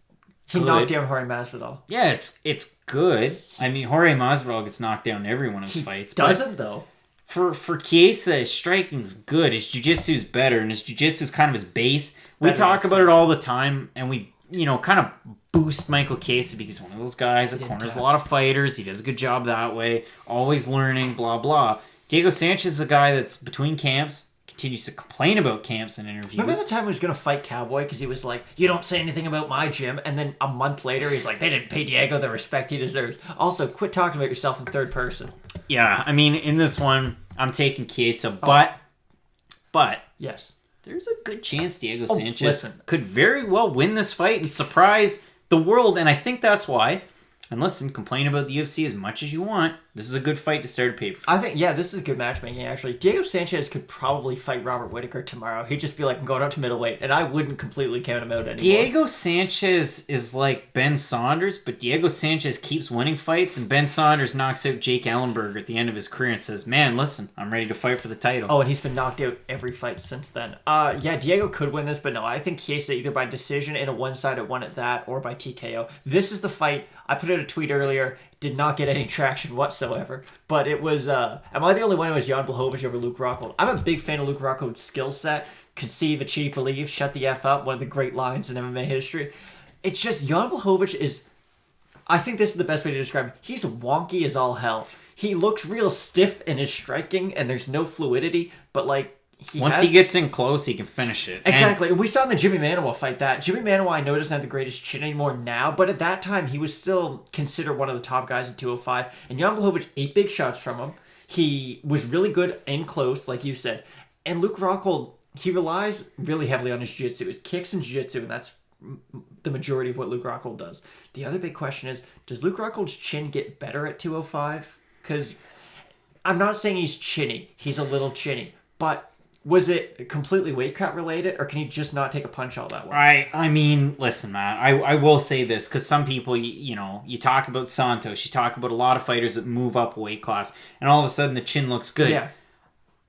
good. He knocked down Jorge Masvidal. Yeah, it's good. Jorge Masvidal gets knocked down in every one of his fights. Doesn't, though. For Chiesa, his striking's good. His jiu-jitsu's better, and his jiu-jitsu's kind of his base. We talk about it all the time, and we, kind of boost Michael Chiesa because he's one of those guys that corners a lot of fighters. He does a good job that way. Always learning, blah, blah. Diego Sanchez is a guy that's between camps, continues to complain about camps and interviews. Remember the time he was going to fight Cowboy because he was like, you don't say anything about my gym, and then a month later he's like, they didn't pay Diego the respect he deserves. Also, quit talking about yourself in third person. Yeah, in this one, I'm taking Chiesa, but yes, there's a good chance Diego Sanchez could very well win this fight and surprise the world, and I think that's why. And listen, complain about the UFC as much as you want. This is a good fight to start a pay-per-view. I think, this is good matchmaking, actually. Diego Sanchez could probably fight Robert Whittaker tomorrow. He'd just be like, I'm going up to middleweight, and I wouldn't completely count him out anymore. Diego Sanchez is like Ben Saunders, but Diego Sanchez keeps winning fights, and Ben Saunders knocks out Jake Ellenberger at the end of his career and says, man, listen, I'm ready to fight for the title. Oh, and he's been knocked out every fight since then. Diego could win this, but no, I think Chiesa either by decision in a one-sided one at that, or by TKO. This is the fight. I put it out a tweet earlier, did not get any traction whatsoever. But it was, am I the only one who was Jan Blachowicz over Luke Rockhold? I'm a big fan of Luke Rockhold's skill set. Conceive, achieve, believe, shut the F up. One of the great lines in MMA history. It's just Jan Blachowicz is, I think this is the best way to describe him. He's wonky as all hell. He looks real stiff in his striking, and there's no fluidity, but like, Once he gets in close, he can finish it. Exactly. And we saw in the Jimmy Manuwa fight that. Jimmy Manuwa, I know, doesn't have the greatest chin anymore now, but at that time, he was still considered one of the top guys at 205. And Jan Blachowicz ate big shots from him. He was really good in close, like you said. And Luke Rockhold, he relies really heavily on his jiu-jitsu. His kicks and jiu-jitsu, and that's the majority of what Luke Rockhold does. The other big question is, does Luke Rockhold's chin get better at 205? Because I'm not saying he's chinny. He's a little chinny. But was it completely weight cut related, or can he just not take a punch all that way? I mean, listen, man, I will say this, because some people, you talk about Santos, you talk about a lot of fighters that move up a weight class, and all of a sudden the chin looks good. Yeah.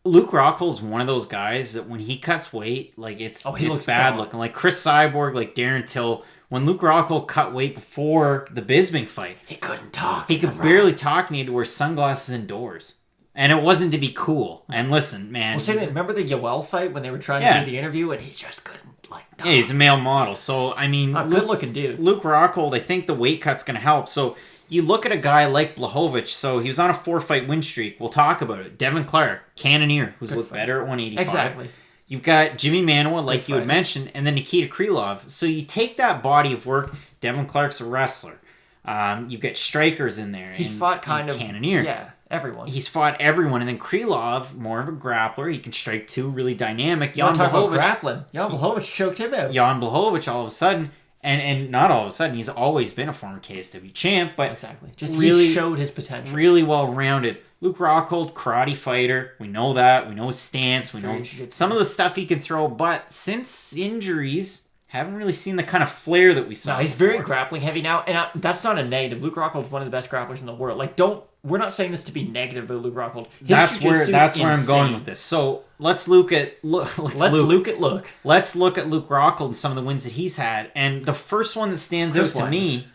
Luke Rockhold's one of those guys that when he cuts weight, like it's bad looking. Like Cris Cyborg, like Darren Till, when Luke Rockhold cut weight before the Bisping fight, He couldn't talk. he could barely talk and he had to wear sunglasses indoors. And it wasn't to be cool. And listen, man. Well, remember the Yoel fight when they were trying to do the interview and he just couldn't, talk? Yeah, he's a male model. So, I mean... good-looking dude. Luke Rockhold, I think the weight cut's going to help. So, you look at a guy like Blachowicz. So, he was on a 4-fight win streak. We'll talk about it. Devin Clark, Cannonier, who's looked better at 185. Exactly. You've got Jimmy Manuwa, like you had mentioned, and then Nikita Krylov. So, you take that body of work. Devin Clark's a wrestler. You've got strikers in there. He's fought kind of... Cannonier. Yeah. Everyone. He's fought everyone. And then Krylov, more of a grappler. He can strike too, really dynamic. Jan Blachowicz. Grappling. Jan Blachowicz choked him out. Jan Blachowicz, all of a sudden, and not all of a sudden, he's always been a former KSW champ, but exactly. Just really, he showed his potential. Really well-rounded. Luke Rockhold, karate fighter. We know that. We know his stance. We know some of the stuff he can throw, but since injuries... Haven't really seen the kind of flair that we saw. No, he's very grappling heavy now, and that's not a negative. Luke Rockhold's one of the best grapplers in the world. Like, we're not saying this to be negative about Luke Rockhold. That's where I'm going with this. So let's look at Luke Rockhold and some of the wins that he's had, and the first one that stands out to me,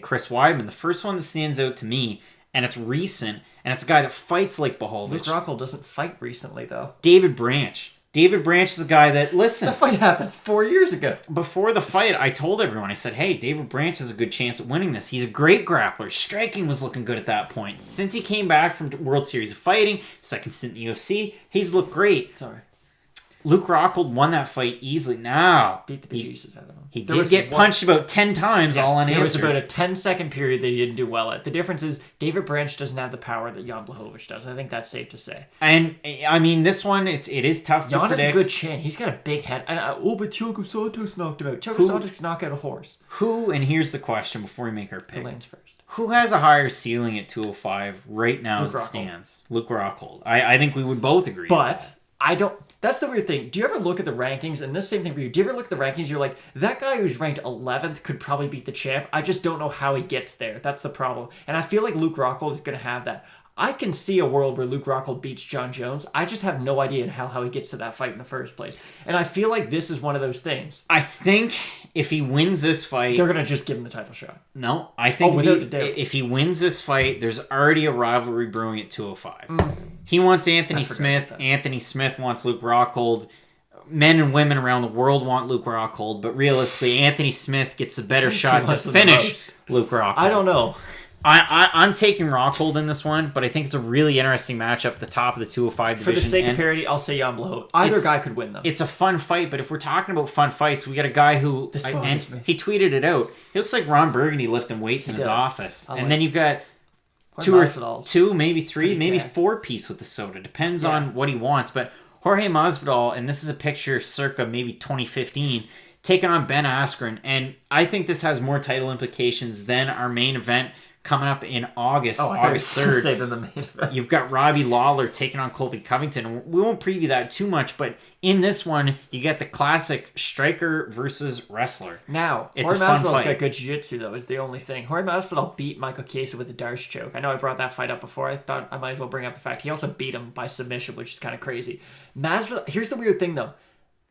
Chris Weidman. The first one that stands out to me, and it's recent, and it's a guy that fights like Blachowicz. Luke Rockhold doesn't fight recently though. David Branch. David Branch is a guy that, listen... The fight happened 4 years ago. Before the fight, I told everyone, I said, hey, David Branch has a good chance at winning this. He's a great grappler. Striking was looking good at that point. Since he came back from World Series of Fighting, second stint in the UFC, he's looked great. Sorry. Luke Rockhold won that fight easily. Now, beat the bejesus out of him. He did get punched about 10 times, all unanswered. There was about a 10-second period that he didn't do well at. The difference is David Branch doesn't have the power that Jan Blachowicz does. I think that's safe to say. And, I mean, this one, it is tough to predict. Jan has a good chin. He's got a big head. And, but Thiago Santos knocked him out. Thiago Santos knocked out a horse. And here's the question before we make our pick. Elaine's first. Who has a higher ceiling at 205 right now as it stands? Luke Rockhold. I think we would both agree. But... I don't... That's the weird thing. Do you ever look at the rankings? And this same thing for you. Do you ever look at the rankings? You're like, that guy who's ranked 11th could probably beat the champ. I just don't know how he gets there. That's the problem. And I feel like Luke Rockhold is going to have that. I can see a world where Luke Rockhold beats John Jones. I just have no idea in how he gets to that fight in the first place. And I feel like this is one of those things. I think if he wins this fight... They're going to just give him the title shot. No, I think if he wins this fight, there's already a rivalry brewing at 205. He wants Anthony Smith. Anthony Smith wants Luke Rockhold. Men and women around the world want Luke Rockhold, but realistically, Anthony Smith gets a better shot to finish Luke Rockhold. I don't know. I'm taking Rockhold in this one, but I think it's a really interesting matchup at the top of the 205 division. For the sake of parity, I'll say Jan Blachowicz. Either guy could win them. It's a fun fight, but if we're talking about fun fights, we got a guy who... he tweeted it out. He looks like Ron Burgundy lifting weights in his office. And then you've got two, maybe three, maybe 4-piece with the soda. Depends on what he wants. But Jorge Masvidal, and this is a picture circa maybe 2015, taking on Ben Askren. And I think this has more title implications than our main event coming up in August, August 3rd. Say than the main event. You've got Robbie Lawler taking on Colby Covington. We won't preview that too much, but in this one, you get the classic striker versus wrestler. Now, it's Jorge a fun Masvidal's fight. got good jiu-jitsu, though, is the only thing. Jorge Masvidal beat Michael Chiesa with a Darce choke. I know I brought that fight up before. I thought I might as well bring up the fact he also beat him by submission, which is kind of crazy. Masvidal, here's the weird thing, though.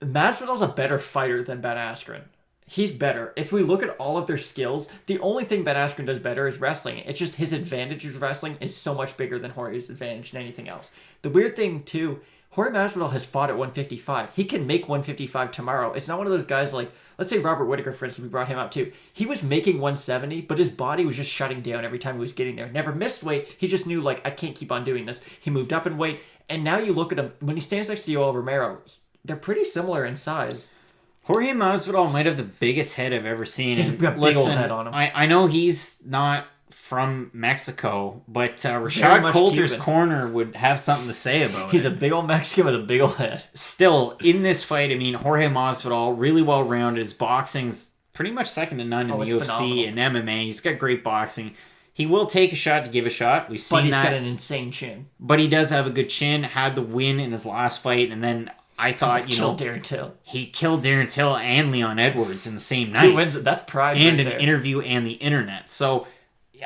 Masvidal's a better fighter than Ben Askren. He's better. If we look at all of their skills, the only thing Ben Askren does better is wrestling. It's just his advantage of wrestling is so much bigger than Jorge's advantage in anything else. The weird thing, too, Jorge Masvidal has fought at 155. He can make 155 tomorrow. It's not one of those guys like, let's say Robert Whittaker, for instance, we brought him up too. He was making 170, but his body was just shutting down every time he was getting there. Never missed weight. He just knew, like, I can't keep on doing this. He moved up in weight, and now you look at him, when he stands next to Yoel Romero, they're pretty similar in size. Jorge Masvidal might have the biggest head I've ever seen. He's got a big old head on him. I know he's not from Mexico, but Rashad Coulter's Cuban. corner would have something to say about He's it. a big old Mexican with a big old head. Still, in this fight, I mean, Jorge Masvidal, really well-rounded. His boxing's pretty much second to none in the UFC phenomenal. and MMA. He's got great boxing. He will take a shot to give a shot. We've seen But he's that. got an insane chin. But he does have a good chin. Had the win in his last fight, and then I thought, He's killed Darren Till. he killed Darren Till and Leon Edwards in the same night. 2 wins, that's pride And right an there. interview and the internet. So,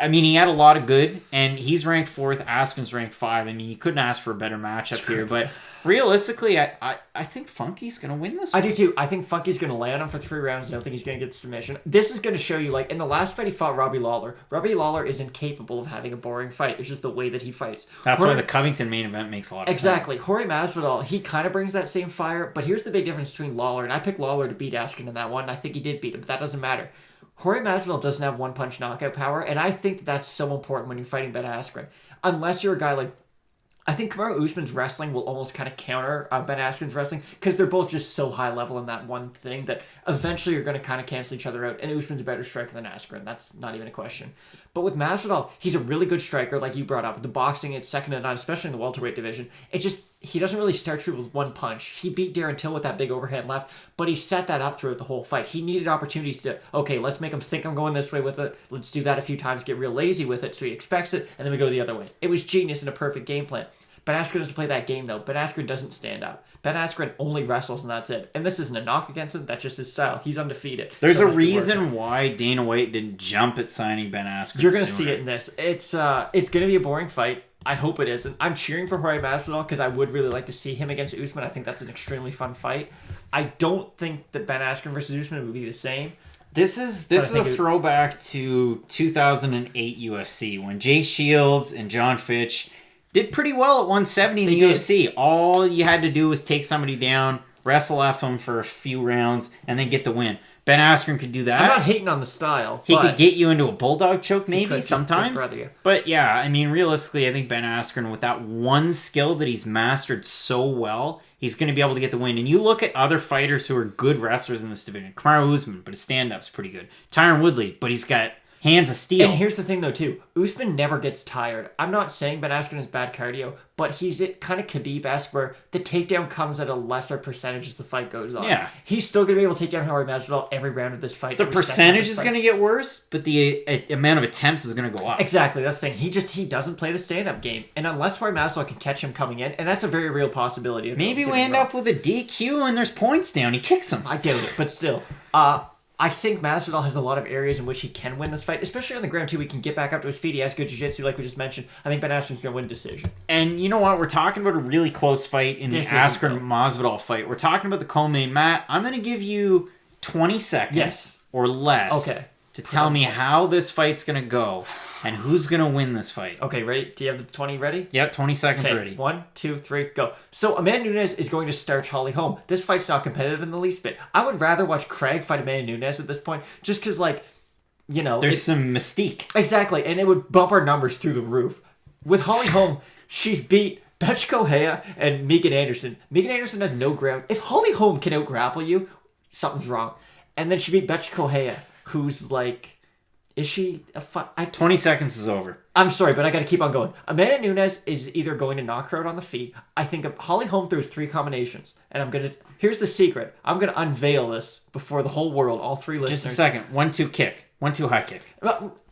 I mean, he had a lot of good, and he's ranked 4th. Askren's ranked 5. I mean, you couldn't ask for a better matchup here. But realistically, I think Funky's going to win this I one. do too. I think Funky's going to lay on him for 3 rounds. I don't think he's going to get the submission. This is going to show you, like, in the last fight he fought Robbie Lawler. Robbie Lawler is incapable of having a boring fight. It's just the way that he fights. That's why the Covington main event makes a lot of Exactly. sense. Jorge Masvidal, he kind of brings that same fire, but here's the big difference between Lawler, and I picked Lawler to beat Askren in that one, and I think he did beat him, but that doesn't matter. Jorge Masvidal doesn't have one-punch knockout power, and I think that's so important when you're fighting Ben Askren. Unless you're a guy like... I think Kamaru Usman's wrestling will almost kind of counter Ben Askren's wrestling because they're both just so high level in that one thing that eventually you're going to kind of cancel each other out, and Usman's a better striker than Askren. That's not even a question. But with Masvidal, he's a really good striker, like you brought up. The boxing, it's second to none, especially in the welterweight division. He doesn't really start people with one punch. He beat Darren Till with that big overhand left, but he set that up throughout the whole fight. He needed opportunities to, okay, let's make him think I'm going this way with it. Let's do that a few times, get real lazy with it so he expects it, and then we go the other way. It was genius and a perfect game plan. Ben Askren doesn't play that game, though. Ben Askren doesn't stand up. Ben Askren only wrestles, and that's it. And this isn't a knock against him. That's just his style. He's undefeated. There's So a it must be reason working. why Dana White didn't jump at signing Ben Askren. You're going to see it in this. It's going to be a boring fight. I hope it isn't. I'm cheering for Jorge Masvidal because I would really like to see him against Usman. I think that's an extremely fun fight. I don't think that Ben Askren versus Usman would be the same. This is a throwback to 2008 UFC when Jay Shields and John Fitch did pretty well at 170 in the UFC. All you had to do was take somebody down, wrestle off them for a few rounds, and then get the win. Ben Askren could do that. I'm not hating on the style. He could get you into a bulldog choke maybe could, sometimes. just big brother you. But yeah, I mean, realistically, I think Ben Askren, with that one skill that he's mastered so well, he's going to be able to get the win. And you look at other fighters who are good wrestlers in this division. Kamaru Usman, but his stand-up's pretty good. Tyron Woodley, but he's got hands of steel. And here's the thing, though, too. Usman never gets tired. I'm not saying Ben Askren has bad cardio, but he's kind of Khabib-esque where the takedown comes at a lesser percentage as the fight goes on. Yeah. He's still going to be able to take down Jorge Masvidal every round of this fight. The percentage is going to get worse, but the amount of attempts is going to go up. Exactly, that's the thing. He doesn't play the stand-up game. And unless Jorge Masvidal can catch him coming in, and that's a very real possibility. Maybe we end up with a DQ and there's points down. He kicks him. I doubt it, but still. I think Masvidal has a lot of areas in which he can win this fight, especially on the ground, too. He can get back up to his feet. He has good jiu-jitsu, like we just mentioned. I think Ben Askren's going to win decision. And you know what? We're talking about a really close fight in the Askren-Masvidal fight. We're talking about the co-main. Matt, I'm going to give you 20 seconds or less to tell me how this fight's going to go and who's going to win this fight. Okay, ready? Do you have the 20 ready? Yep, 20 seconds ready. 1, 2, 3, go. So Amanda Nunes is going to starch Holly Holm. This fight's not competitive in the least bit. I would rather watch Craig fight Amanda Nunes at this point, just because, like, you know... There's some mystique. Exactly, and it would bump our numbers through the roof. With Holly Holm, she's beat Betch Correia and Megan Anderson. Megan Anderson has no ground. If Holly Holm can out-grapple you, something's wrong. And then she beat Betch Correia, who's like... Is she a 20 seconds is over. I'm sorry, but I got to keep on going. Amanda Nunes is either going to knock her out on the feet. I think Holly Holm throws 3 combinations. And here's the secret. I'm going to unveil this before the whole world, all 3 listeners. Just a second. 1-2 kick. 1-2 high kick.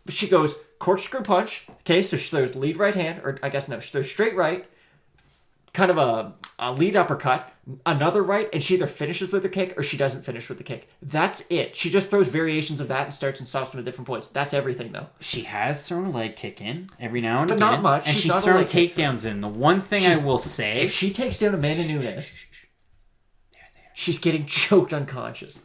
She goes corkscrew punch. Okay, so she throws lead right hand. Or I guess no, she throws straight right. Kind of a lead uppercut, another right, and she either finishes with a kick or she doesn't finish with the kick. That's it. She just throws variations of that and starts and stops them at different points. That's everything, though. She has thrown a leg kick in every now and but again. Not much. And she's thrown takedowns in. The one thing I will say... If she takes down Amanda Nunes, she's getting choked unconscious.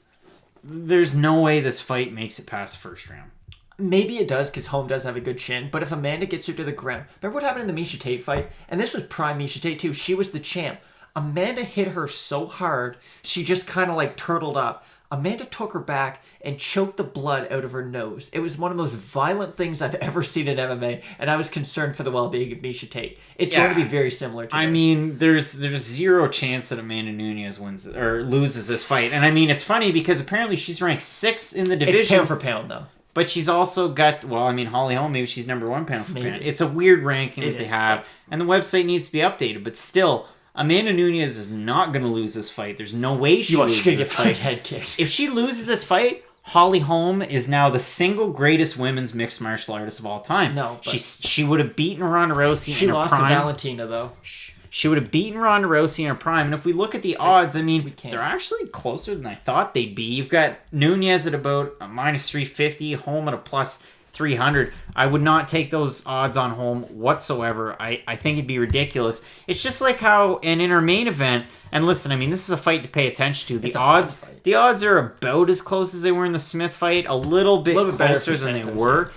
there's no way this fight makes it past the first round. Maybe it does, because Holm does have a good chin, but if Amanda gets her to the ground... Remember what happened in the Miesha Tate fight? And this was prime Miesha Tate, too. She was the champ. Amanda hit her so hard, she just kind of like turtled up. Amanda took her back and choked the blood out of her nose. It was one of the most violent things I've ever seen in MMA, and I was concerned for the well-being of Miesha Tate. It's going to be very similar to this. I mean, there's zero chance that Amanda Nunes wins or loses this fight. And I mean, it's funny because apparently she's ranked 6th in the division. It's pound for pound, though. But she's also got, well, I mean, Holly Holm, maybe she's number 1 pound for Maybe. pound. It's a weird ranking that they have, and the website needs to be updated. But still, Amanda Nunes is not going to lose this fight. There's no way she loses this fight. Head kicked. If she loses this fight, Holly Holm is now the single greatest women's mixed martial artist of all time. No, but she would have beaten Ronda Rousey she in her lost prime. to Valentina, though. She would have beaten Ronda Rousey in her prime. And if we look at the odds, I mean, can't. they're actually closer than I thought they'd be. You've got Nunes at about a minus 350, Holm at a plus 300. I would not take those odds on Holm whatsoever. I think it'd be ridiculous. It's just like how in her main event, and listen, I mean, this is a fight to pay attention to. The odds are about as close as they were in the Smith fight, a little bit closer than they were.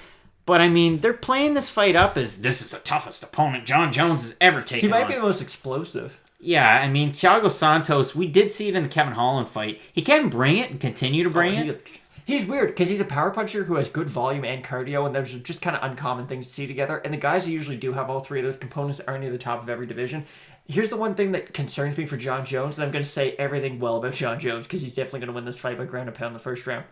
But I mean, they're playing this fight up as this is the toughest opponent John Jones has ever taken on. He might be the most explosive. Yeah, I mean, Thiago Santos, we did see it in the Kevin Holland fight. He can bring it and continue to bring it. He's weird because he's a power puncher who has good volume and cardio, and there's just kind of uncommon things to see together. And the guys who usually do have all three of those components are near the top of every division. Here's the one thing that concerns me for John Jones, and I'm going to say everything well about John Jones because he's definitely going to win this fight by ground and pound in the first round.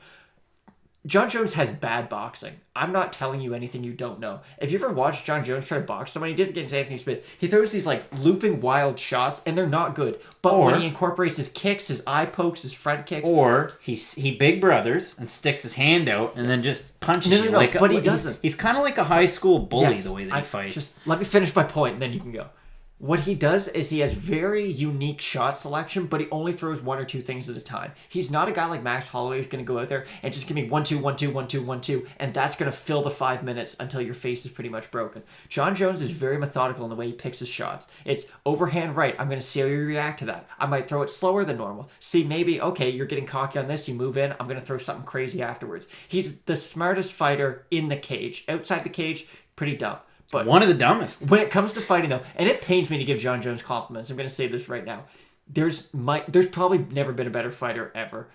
John Jones has bad boxing. I'm not telling you anything you don't know. If you ever watched John Jones try to box someone, he did it against Anthony Smith. He throws these like looping wild shots, and they're not good. But when he incorporates his kicks, his eye pokes, his front kicks, or he big brothers and sticks his hand out and then just punches you. No, but he doesn't. He's kind of like a high school bully the way that he fights. Just let me finish my point, and then you can go. What he does is he has very unique shot selection, but he only throws one or two things at a time. He's not a guy like Max Holloway who's going to go out there and just give me 1-2, 1-2, 1-2, 1-2, and that's going to fill the 5 minutes until your face is pretty much broken. John Jones is very methodical in the way he picks his shots. It's overhand right. I'm going to see how you react to that. I might throw it slower than normal. See, maybe, okay, you're getting cocky on this. You move in. I'm going to throw something crazy afterwards. He's the smartest fighter in the cage. Outside the cage, pretty dumb. But one of the dumbest. When it comes to fighting, though, and it pains me to give John Jones compliments, I'm going to say this right now. There's probably never been a better fighter ever.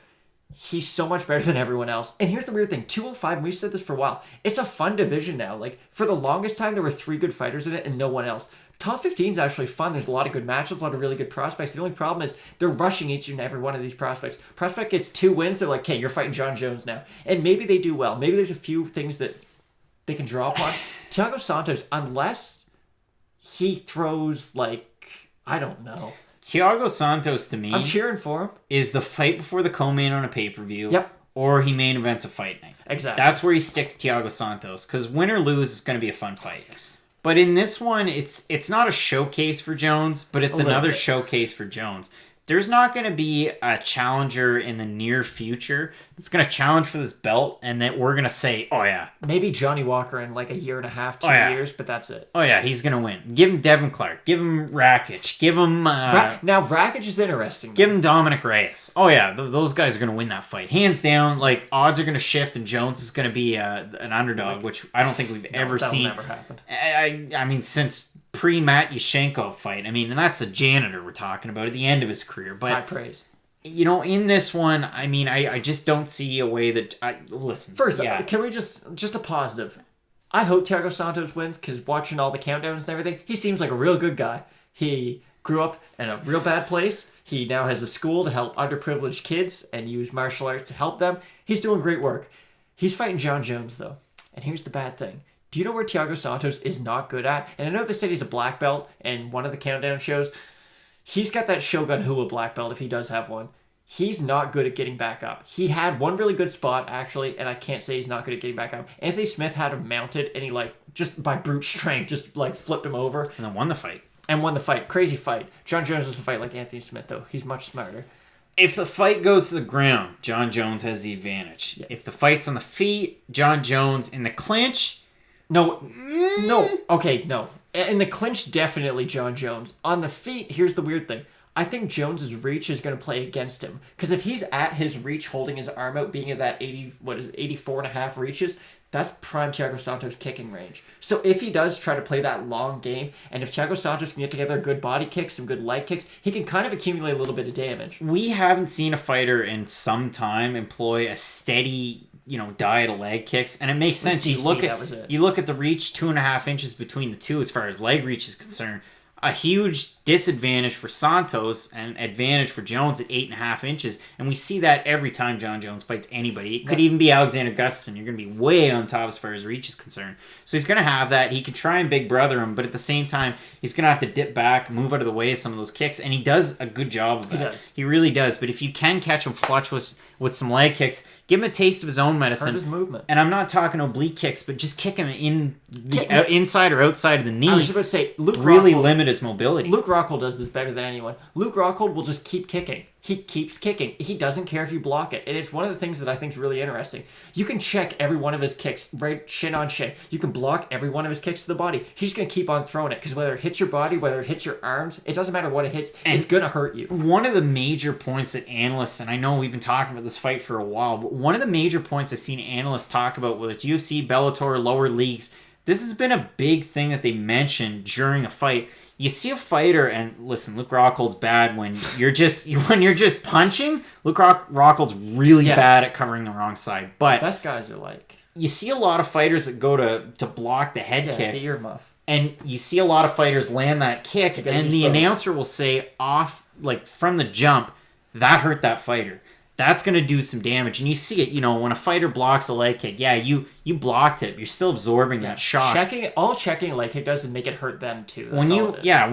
He's so much better than everyone else. And here's the weird thing. 205, and we've said this for a while, it's a fun division now. Like, for the longest time, there were 3 good fighters in it and no one else. Top 15 is actually fun. There's a lot of good matchups, a lot of really good prospects. The only problem is they're rushing each and every one of these prospects. Prospect gets 2 wins, they're like, okay, you're fighting John Jones now. And maybe they do well. Maybe there's a few things that they can draw upon. Thiago Santos, unless he throws, like, I don't know. Thiago Santos, to me, I'm cheering for him. Is the fight before the co-main on a pay-per-view. Yep. Or he main events a fight night. Exactly. That's where he sticks Thiago Santos. Because win or lose is going to be a fun fight. Yes. But in this one, it's not a showcase for Jones, but it's another showcase for Jones. There's not going to be a challenger in the near future that's going to challenge for this belt and that we're going to say, oh yeah. Maybe Johnny Walker in like a year and a half, 2 years, but that's it. Oh yeah, he's going to win. Give him Devin Clark. Give him Rakic. Give him... now, Rakic is interesting. Give him Dominic Reyes. Oh yeah, those guys are going to win that fight. Hands down, like, odds are going to shift and Jones is going to be an underdog, which I don't think we've ever seen. That'll never happen. I mean, since... pre-Matt Yushchenko fight. I mean, and that's a janitor we're talking about at the end of his career. But high praise. You know, in this one, I mean, I just don't see a way that... listen. First, can we just a positive? I hope Thiago Santos wins because watching all the countdowns and everything, he seems like a real good guy. He grew up in a real bad place. He now has a school to help underprivileged kids and use martial arts to help them. He's doing great work. He's fighting John Jones, though. And here's the bad thing. Do you know where Thiago Santos is not good at? And I know they said he's a black belt in one of the countdown shows. He's got that Shogun Hua black belt if he does have one. He's not good at getting back up. He had one really good spot, actually, and I can't say he's not good at getting back up. Anthony Smith had him mounted, and he, like, just by brute strength, just, like, flipped him over. And then won the fight. Crazy fight. John Jones doesn't fight like Anthony Smith, though. He's much smarter. If the fight goes to the ground, John Jones has the advantage. Yeah. If the fight's on the feet, John Jones in the clinch... No. Okay, no. In the clinch, definitely John Jones. On the feet, here's the weird thing. I think Jones's reach is going to play against him. Because if he's at his reach, holding his arm out, being at that 84 and a half reaches, that's prime Thiago Santos kicking range. So if he does try to play that long game, and if Thiago Santos can get together good body kicks, some good leg kicks, he can kind of accumulate a little bit of damage. We haven't seen a fighter in some time employ a steady, diet of leg kicks, and it makes sense. You look at the reach, 2.5 inches between the two as far as leg reach is concerned. A huge disadvantage for Santos and advantage for Jones at 8.5 inches. And we see that every time John Jones fights anybody. It could even be Alexander Gustafsson. You're going to be way on top as far as reach is concerned. So he's going to have that. He can try and big brother him, but at the same time, he's going to have to dip back, move out of the way of some of those kicks. And he does a good job of that. He does. He really does. But if you can catch him flush with some leg kicks, give him a taste of his own medicine. Hurt his movement. And I'm not talking oblique kicks, but just kick him inside or outside of the knee. I was just about to say, Luke really Rockhold, limit his mobility. Luke Rockhold does this better than anyone. Luke Rockhold will just keep kicking. He keeps kicking. He doesn't care if you block it. And it's one of the things that I think is really interesting. You can check every one of his kicks, right, shin on shin. You can block every one of his kicks to the body. He's going to keep on throwing it because whether it hits your body, whether it hits your arms, it doesn't matter what it hits. It's going to hurt you. One of the major points that analysts, and I know we've been talking about this fight for a while, but one of the major points I've seen analysts talk about, whether it's UFC, Bellator, lower leagues, this has been a big thing that they mention during a fight. You see a fighter, and listen, Luke Rockhold's bad when you're just punching. Luke Rockhold's really bad at covering the wrong side. But best guys are like, you see a lot of fighters that go to block the head kick, the earmuff, and you see a lot of fighters land that kick, and the announcer will say off from the jump, that hurt that fighter. That's going to do some damage. And you see it, when a fighter blocks a leg kick, you blocked it. You're still absorbing that shock. Checking a leg kick does is make it hurt them too. When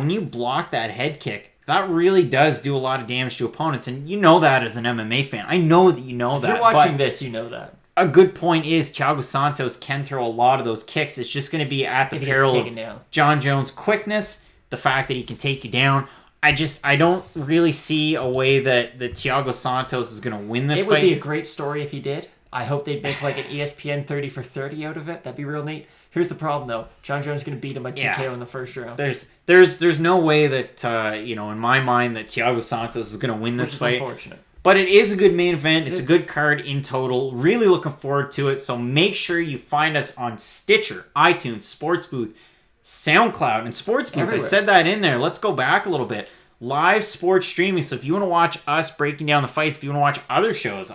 you block that head kick, that really does do a lot of damage to opponents. And you know that as an MMA fan. I know that you know that. If you're watching this, you know that. A good point is Thiago Santos can throw a lot of those kicks. It's just going to be at the peril of John Jones' quickness, the fact that he can take you down. I don't really see a way that Thiago Santos is going to win this fight. It would be a great story if he did. I hope they'd make like an ESPN 30 for 30 out of it. That'd be real neat. Here's the problem though. John Jones is going to beat him by TKO in the first round. There's no way that in my mind that Thiago Santos is going to win this fight. Unfortunate. But it is a good main event. It's a good card in total. Really looking forward to it. So make sure you find us on Stitcher, iTunes, Sports Booth, SoundCloud, and Sports Booth. Everywhere. I said that in there. Let's go back a little bit. Live sports streaming. So if you want to watch us breaking down the fights, if you want to watch other shows,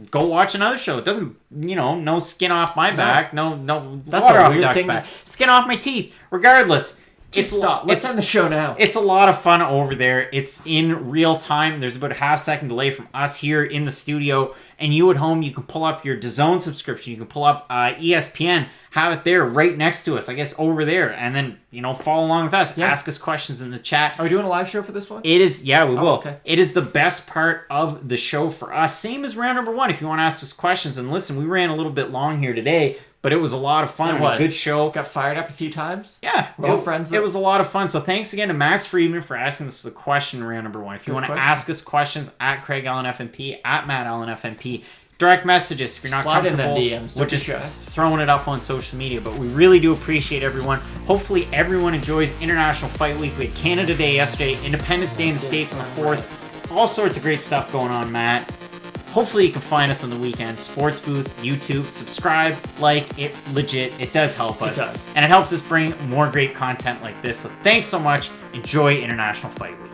go watch another show. It doesn't, no skin off my back. No, that's water off a duck's back. Skin off my teeth. Regardless. Stop. Let's end the show now. It's a lot of fun over there. It's in real time. There's about a half-second delay from us here in the studio. And you at home, you can pull up your DAZN subscription. You can pull up ESPN. Have it there right next to us, I guess, over there. And then, follow along with us. Yeah. Ask us questions in the chat. Are we doing a live show for this one? It is. Yeah, we will. Okay. It is the best part of the show for us. Same as round number 1 if you want to ask us questions. And listen, we ran a little bit long here today, but it was a lot of fun. It was a good show. Got fired up a few times. Yeah. We're all friends. It was a lot of fun. So thanks again to Max Friedman for asking us the question in round number 1. If you want to ask us questions, at Craig Allen FMP, at Matt Allen FMP, direct messages if you're not comfortable. We're just throwing it up on social media. But we really do appreciate everyone. Hopefully everyone enjoys International Fight Week. We had Canada Day yesterday, Independence Day in the States on the 4th. All sorts of great stuff going on, Matt. Hopefully you can find us on the weekend. Sports Booth, YouTube, subscribe, like, it legit. It does help us. It does. And it helps us bring more great content like this. So thanks so much. Enjoy International Fight Week.